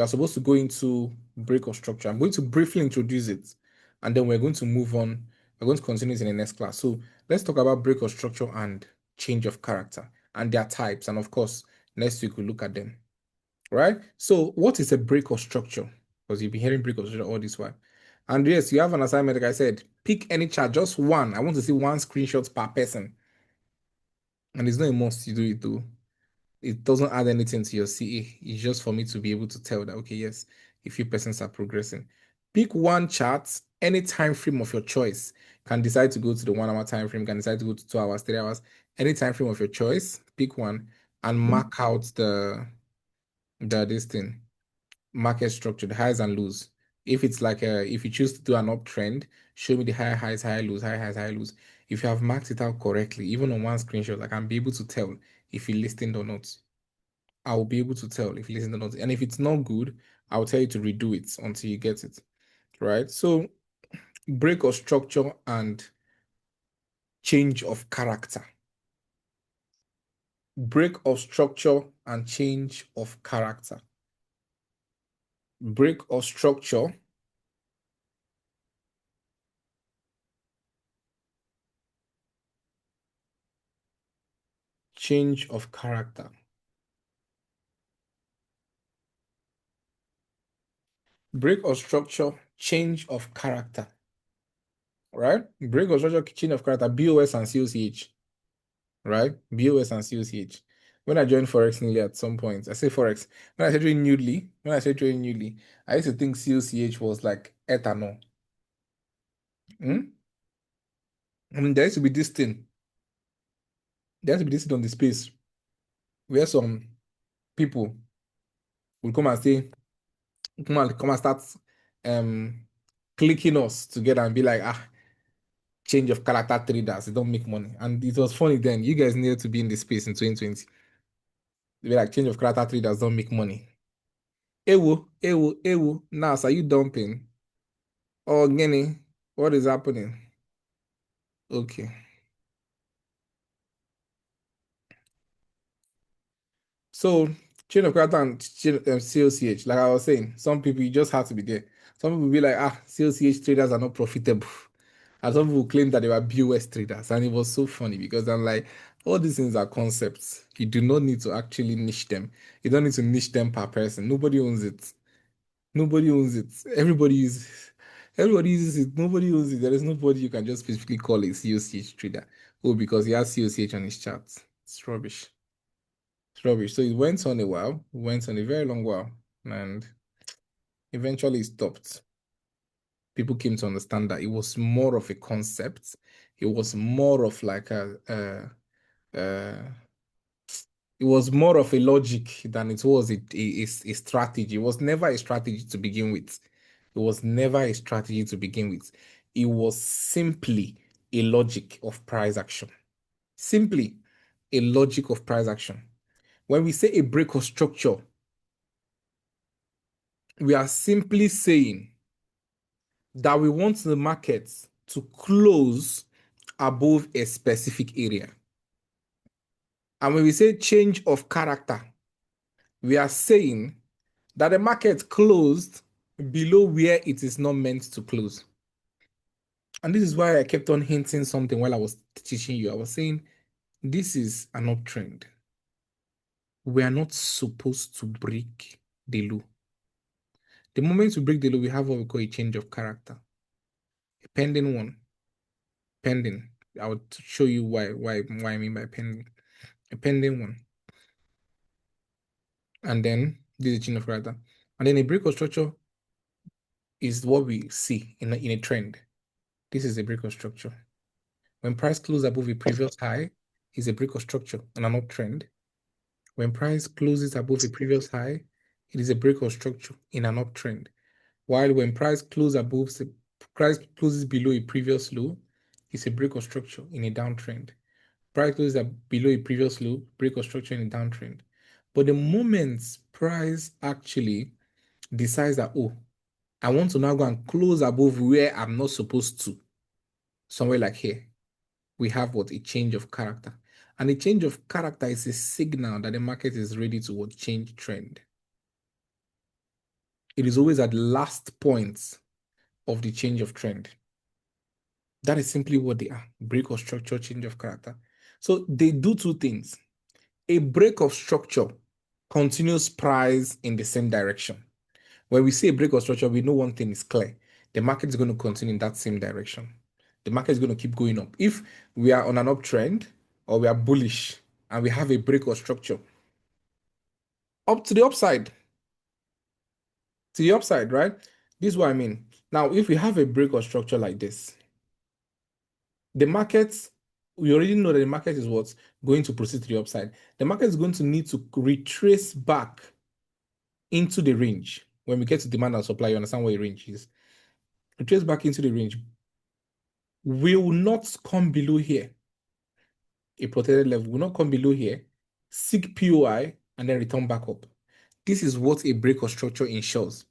Speaker 1: are supposed to go into break of structure. I'm going to briefly introduce it, and then we're going to move on. We're going to continue it in the next class. So let's talk about break of structure and change of character and their types. And of course, next week we'll look at them. Right? So what is a break of structure? Because you've been hearing break of structure all this while. And yes, you have an assignment, like I said, pick any chart, just one. I want to see one screenshot per person. And it's not a must you do it though. It doesn't add anything to your CA. It's just for me to be able to tell that, okay, yes, a few persons are progressing. Pick one chart, any time frame of your choice. Can decide to go to the 1 hour time frame, can decide to go to 2 hours, 3 hours, any time frame of your choice. Pick one and mark out this thing. Market structure, the highs and lows. If it's like if you choose to do an uptrend, show me the high highs, high lows, high highs, high lows. If you have marked it out correctly, even on one screenshot, I can be able to tell if you listened or not. I will be able to tell if you listened or not. And if it's not good, I'll tell you to redo it until you get it. Right? So break of structure and change of character. Break of structure and change of character. Break of structure change of character. Break of structure, change of character. Right? Break of structure, change of character, BOS and COCH. Right? BOS and COCH. When I joined Forex newly at some point, I say Forex. When I said trading newly, I used to think COCH was like ethanol. I mean, there used to be this thing. There used to be this thing on the space where some people would come and say, come and start clicking us together and be like, change of character traders, they don't make money. And it was funny then. You guys needed to be in the space in 2020. They were like, change of character traders don't make money. Ewo, ewo, ewo. Now, are you dumping? Oh, Guinea, what is happening? Okay. So, chain of character and COCH, like I was saying, some people you just have to be there. Some people be like, COCH traders are not profitable. And some people claim that they were BOS traders. And it was so funny because I'm like, all these things are concepts. You do not need to actually niche them. You don't need to niche them per person. Nobody owns it. Nobody owns it. Everybody uses it. Nobody owns it. There is nobody you can just specifically call a COCH trader. Oh, because he has COCH on his chart. It's rubbish. It's rubbish. So it went on a while, went on a very long while, and eventually it stopped. People came to understand that it was more of a concept. It was more of like it was more of a logic than it was a strategy. It was never a strategy to begin with. It was never a strategy to begin with. It was simply a logic of price action. Simply a logic of price action. When we say a break of structure, we are simply saying that we want the market to close above a specific area. And when we say change of character, we are saying that the market closed below where it is not meant to close. And this is why I kept on hinting something while I was teaching you. I was saying, this is an uptrend. We are not supposed to break the low. The moment we break the low, we have what we call a change of character. A pending one. Pending. I would show you why I mean by pending. A pending one. And then this is a change of character. And then a break of structure is what we see in a trend. This is a break of structure. When price closes above a previous high, is a break of structure and an uptrend. When price closes above a previous high, it is a break of structure in an uptrend. While when price closes below a previous low, it's a break of structure in a downtrend. Price closes below a previous low, break of structure in a downtrend. But the moment price actually decides that, oh, I want to now go and close above where I'm not supposed to, somewhere like here, we have what? A change of character. And a change of character is a signal that the market is ready to what? Change trend. It is always at the last point of the change of trend. That is simply what they are. Break of structure, change of character. So they do two things. A break of structure continues price in the same direction. When we see a break of structure, we know one thing is clear. The market is going to continue in that same direction. The market is going to keep going up. If we are on an uptrend or we are bullish and we have a break of structure up to the upside, right? This is what I mean. Now, if we have a break of structure like this, the market, we already know that the market is what's going to proceed to the upside. The market is going to need to retrace back into the range. When we get to demand and supply, you understand what a range is. Retrace back into the range. Will not come below here. A protected level will not come below here. Seek POI and then return back up. This is what a break of structure ensures.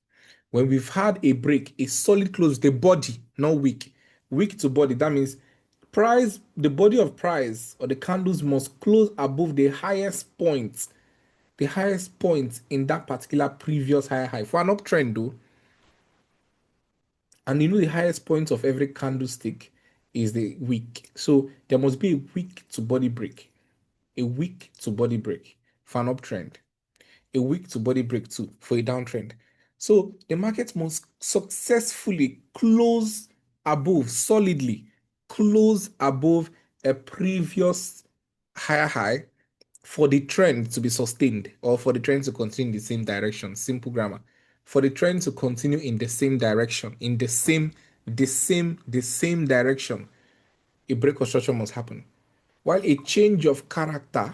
Speaker 1: When we've had a break, a solid close, the body, not weak. Weak to body, that means price, the body of price or the candles must close above the highest point in that particular previous high. For an uptrend though, and you know the highest point of every candlestick is the wick. So there must be a wick to body break. A wick to body break for an uptrend. A wick to body break too for a downtrend. So the market must successfully close above, solidly close above a previous higher high for the trend to be sustained or for the trend to continue in the same direction. Simple grammar. For the trend to continue in the same direction, in the same direction, a break of structure must happen. While a change of character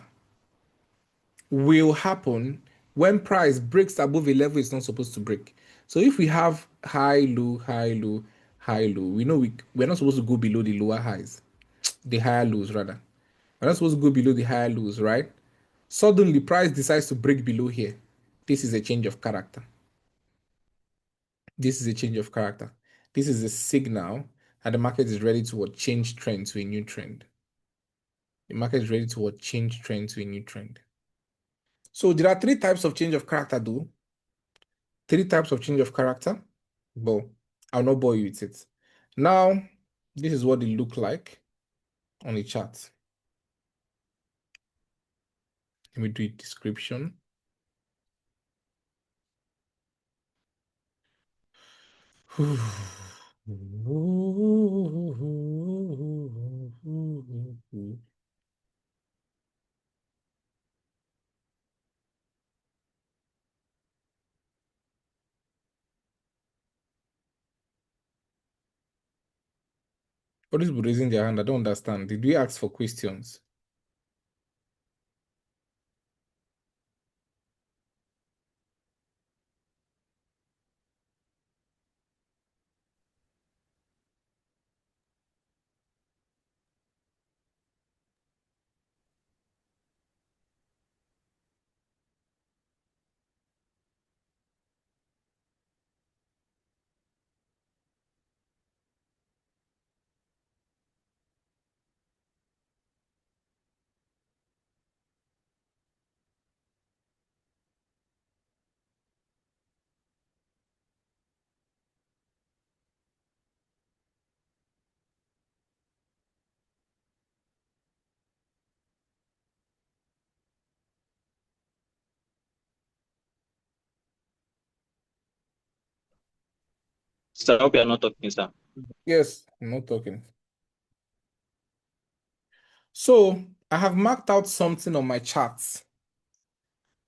Speaker 1: will happen when price breaks above a level it's not supposed to break. So if we have high, low, high, low, high, low, we know we're not supposed to go below the lower highs, the higher lows rather. We're not supposed to go below the higher lows, right? Suddenly, price decides to break below here. This is a change of character. This is a change of character. This is a signal that the market is ready to what? Change trend to a new trend. The market is ready to what? Change trend to a new trend. So there are three types of change of character, though. Three types of change of character, but I'll not bore you with it. Now, this is what they look like on the chart. Let me do a description. All these people raising their hand, I don't understand. Did we ask for questions?
Speaker 4: Sir, I hope you are not talking, sir.
Speaker 1: Yes, I'm not talking. So I have marked out something on my charts.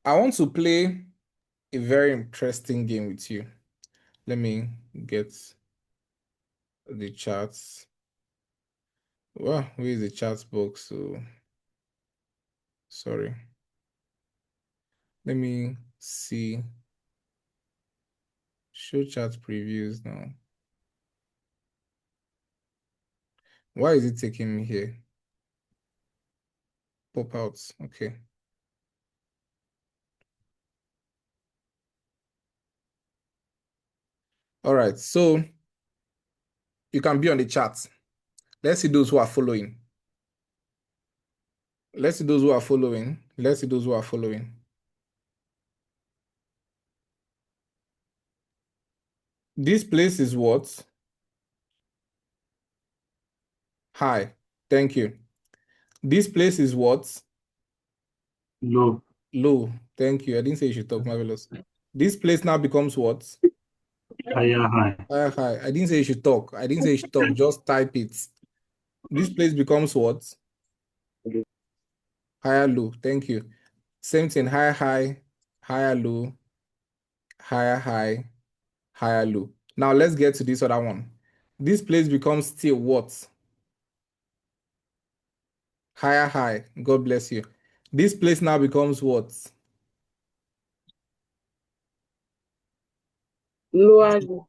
Speaker 1: I want to play a very interesting game with you. Let me get the charts. Well, where is the charts box? So sorry. Let me see. Show chart previews now. Why is it taking me here? Pop outs. Okay. All right. So you can be on the chart. Let's see those who are following. Let's see those who are following. Let's see those who are following. This place is what? High. Thank you. This place is what?
Speaker 3: Low.
Speaker 1: Low. Thank you. I didn't say you should talk. Marvelous. This place now becomes what?
Speaker 3: Higher high.
Speaker 1: High, high. I didn't say you should talk. I didn't say you should talk. Just type it. This place becomes what? Higher low. Thank you. Same thing. Higher high, higher low, higher high, higher low. Now let's get to this other one. This place becomes still what? Higher high. God bless you. This place now becomes what?
Speaker 5: Lower low.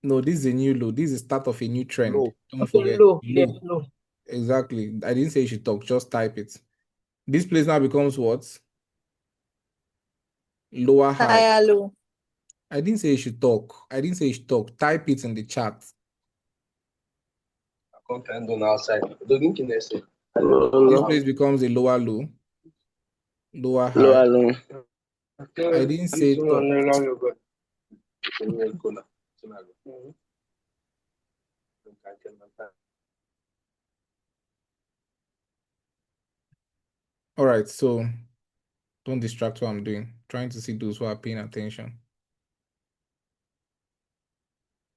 Speaker 1: No, this is a new low. This is the start of a new trend.
Speaker 2: Low.
Speaker 1: Don't
Speaker 5: Okay,
Speaker 1: forget.
Speaker 5: low.
Speaker 1: Low.
Speaker 5: Yes, low.
Speaker 1: Exactly. I didn't say you should talk. Just type it. This place now becomes what? Lower high.
Speaker 5: Higher low.
Speaker 1: I didn't say you should talk. I didn't say you should talk. Type it in the chat.
Speaker 2: Content on outside.
Speaker 1: This
Speaker 5: Low.
Speaker 1: place becomes a lower low. Lower high.
Speaker 5: Lower low.
Speaker 1: I didn't say talk. All right, so don't distract what I'm doing. Trying to see those who are paying attention.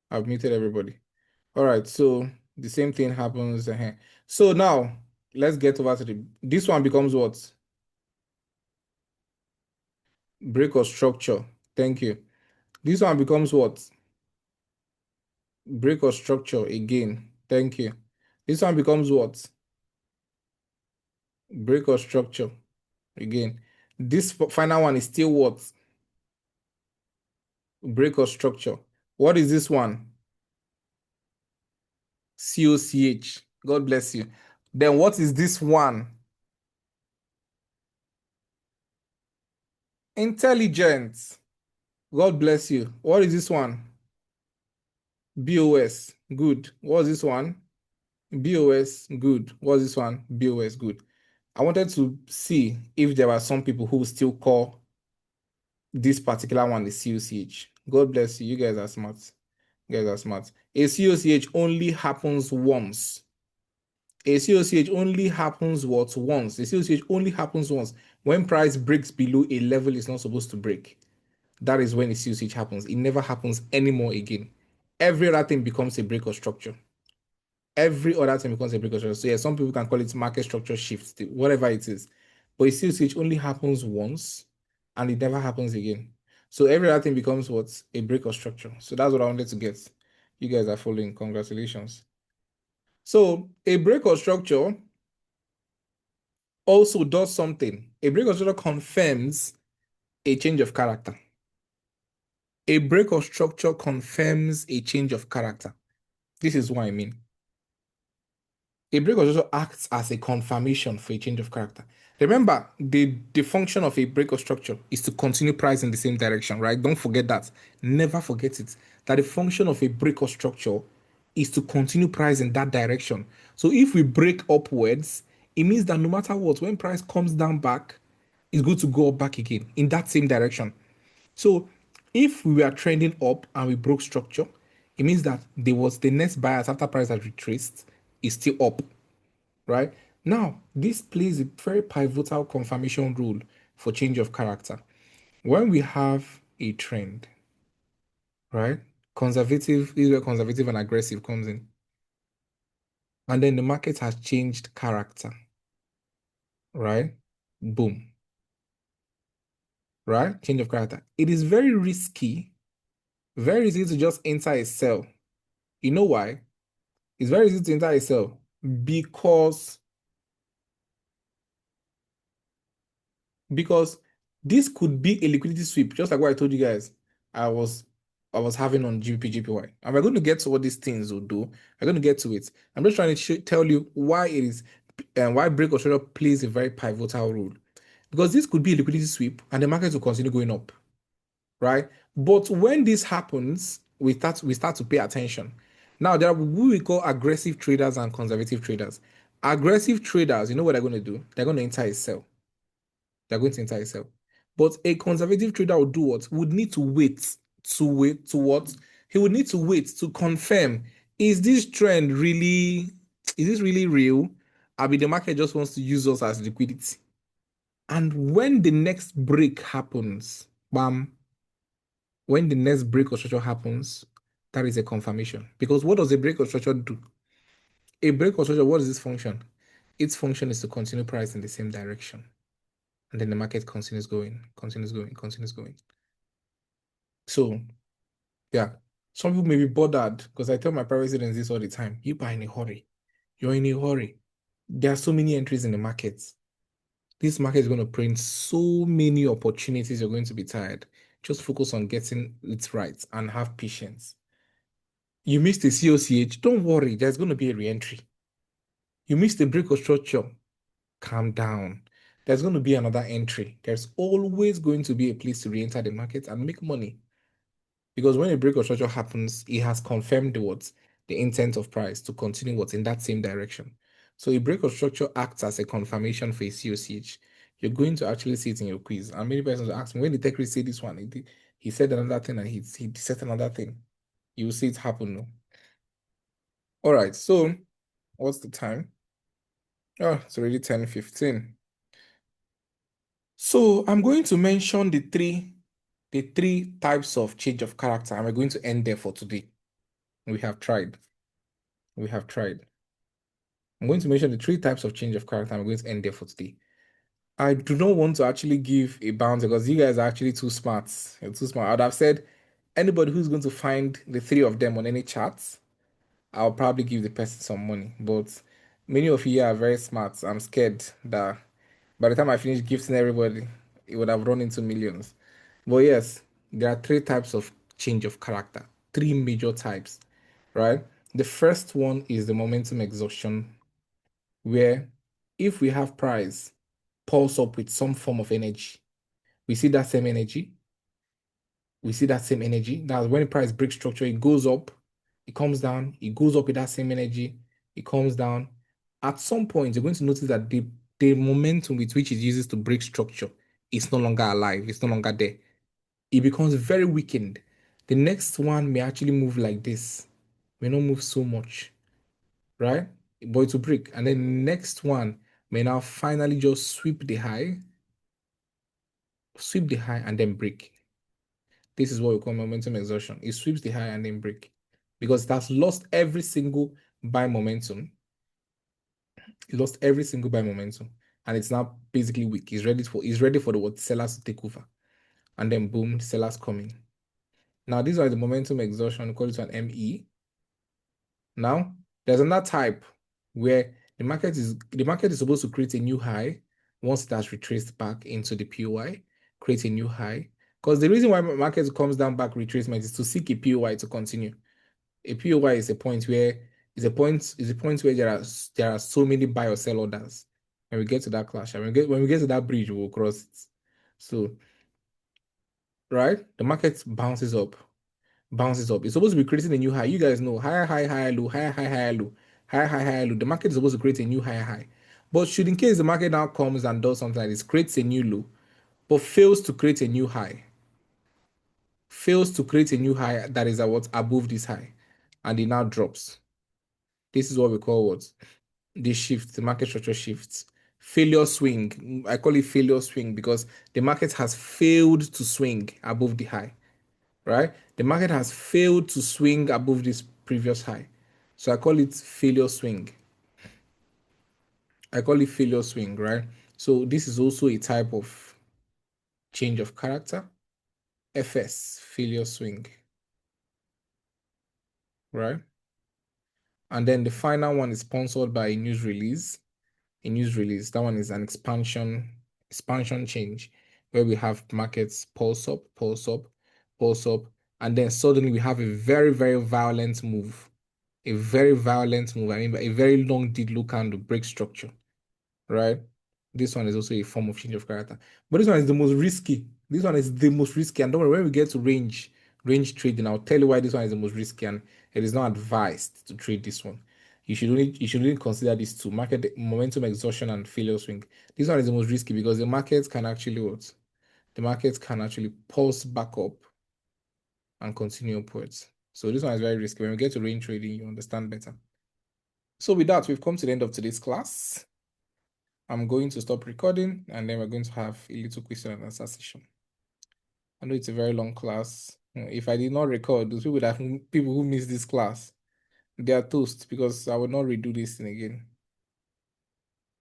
Speaker 1: I've muted everybody. All right, so the same thing happens here. So now let's get over to this one becomes what? Break or structure. Thank you. This one becomes what? Break or structure again. Thank you. This one becomes what? Break or structure again. This final one is still what? Break or structure. What is this one? COCH. God bless you. Then what is this one? Intelligence. God bless you. What is this one? BOS. Good. What's this one? BOS. Good. What's this one? BOS. Good. I wanted to see if there are some people who still call this particular one the COCH. God bless you. You guys are smart. You guys are smart. A COCH only happens once. A COCH only happens what? Once. A COCH only happens once. When price breaks below a level it's not supposed to break. That is when a COCH happens. It never happens anymore again. Every other thing becomes a break or structure. Every other thing becomes a break or structure. So yeah, some people can call it market structure shift, whatever it is. But a COCH only happens once and it never happens again. So every other thing becomes what? A break or structure. So that's what I wanted to get. You guys are following. Congratulations. So a break or structure also does something. A break or structure confirms a change of character. A break or structure confirms a change of character. This is what I mean. A break or structure acts as a confirmation for a change of character. Remember, the function of a break or structure is to continue price in the same direction, right? Don't forget that. Never forget it. That the function of a break or structure is to continue price in that direction. So if we break upwards, it means that no matter what, when price comes down back, it's going to go up back again in that same direction. So if we were trending up and we broke structure, it means that there was the next bias after price has retraced is still up, right? Now, this plays a very pivotal confirmation role for change of character. When we have a trend, right? Conservative, this is where conservative and aggressive comes in. And then the market has changed character, right? Boom, right? Change of character. It is very risky to just enter a sell You know why? It's very easy to enter a sell because this could be a liquidity sweep, just like what I told you guys. I was having on GBP, and we're going to get to what these things will do. We're going to get to it. I'm just trying to tell you why it is and why break or structure plays a very pivotal role. Because this could be a liquidity sweep, and the market will continue going up, right? But when this happens, we start to pay attention. Now there are who we call aggressive traders and conservative traders. Aggressive traders, you know what they're going to do? They're going to enter a sell. They're going to enter a sell. But a conservative trader would do what? Would need to wait to what? He would need to wait to confirm, is this trend really, is this really real? I mean, the market just wants to use us as liquidity. And when the next break happens, bam, when the next break or structure happens, that is a confirmation. Because what does a break or structure do? A break or structure, what is its function? Its function is to continue price in the same direction. And then the market continues going, continues going, continues going. So, yeah, some people may be bothered because I tell my private students this all the time. You are in a hurry. You're in a hurry. There are so many entries in the market. This market is going to print so many opportunities. You're going to be tired. Just focus on getting it right and have patience. You missed a COCH. Don't worry. There's going to be a re-entry. You missed a break of structure. Calm down. There's going to be another entry. There's always going to be a place to re-enter the market and make money. Because when a break of structure happens, it has confirmed the intent of price to continue what's in that same direction. So a break of structure acts as a confirmation for a COCH. You're going to actually see it in your quiz. And many persons ask me, when did Techriz say this one? He said another thing and he said another thing. You will see it happen. No? All right, so what's the time? Oh, it's already 10:15. So I'm going to mention the three types of change of character, and we're going to end there for today. We have tried. We have tried. I'm going to mention the three types of change of character, and we're going to end there for today. I do not want to actually give a bounce because you guys are actually too smart. You're too smart. I would have said anybody who's going to find the three of them on any charts, I'll probably give the person some money. But many of you are very smart. I'm scared that by the time I finish gifting everybody, it would have run into millions. But yes, there are three types of change of character, three major types, right? The first one is the momentum exhaustion, where if we have price pulse up with some form of energy, we see that same energy. We see that same energy. That's when the price breaks structure, it goes up, it comes down, it goes up with that same energy, it comes down. At some point, you're going to notice that the momentum with which it uses to break structure is no longer alive, it's no longer there. It becomes very weakened. The next one may actually move like this, may not move so much, right? But it will break. And then the next one may now finally just sweep the high and then break. This is what we call momentum exhaustion. It sweeps the high and then break because it has lost every single buy momentum. It lost every single buy momentum, and it's now basically weak. It's ready for the sellers to take over, and then boom, the sellers coming. Now these are the momentum exhaustion. We call it an ME. Now there's another type where the market is supposed to create a new high once it has retraced back into the POI, create a new high. Because the reason why market comes down back retracement is to seek a POI to continue. A POI is a point where where there are so many buy or sell orders. When we get to that clash, and when we get to that bridge, we'll cross it. So, right, the market bounces up. It's supposed to be creating a new high. You guys know higher, high, higher, low, higher, high, higher, low, higher, high, higher, low. The market is supposed to create a new higher high. But should in case the market now comes and does something like this, creates a new low, but fails to create a new high, that is what above this high, and it now drops. This is what we call what? The shift, the market structure shifts. Failure swing. I call it failure swing because the market has failed to swing above the high, right? The market has failed to swing above this previous high. So I call it failure swing. Right? So this is also a type of change of character. FS, failure swing, right? And then the final one is sponsored by a news release. A news release. That one is an expansion change where we have markets pulse up, pulse up, pulse up, and then suddenly we have a very, very violent move. A very violent move. I mean, a very long dead look candle break structure, right? This one is also a form of change of character, but this one is the most risky. This one is the most risky, and don't worry, when we get to range trading, I'll tell you why this one is the most risky, and it is not advised to trade this one. You should only consider these two: market momentum exhaustion and failure swing. This one is the most risky because the markets can actually what? The markets can actually pulse back up and continue upwards. So this one is very risky. When we get to range trading, you understand better. So with that, we've come to the end of today's class. I'm going to stop recording and then we're going to have a little question and answer session. I know it's a very long class. If I did not record, those people who missed this class, they are toast because I will not redo this thing again.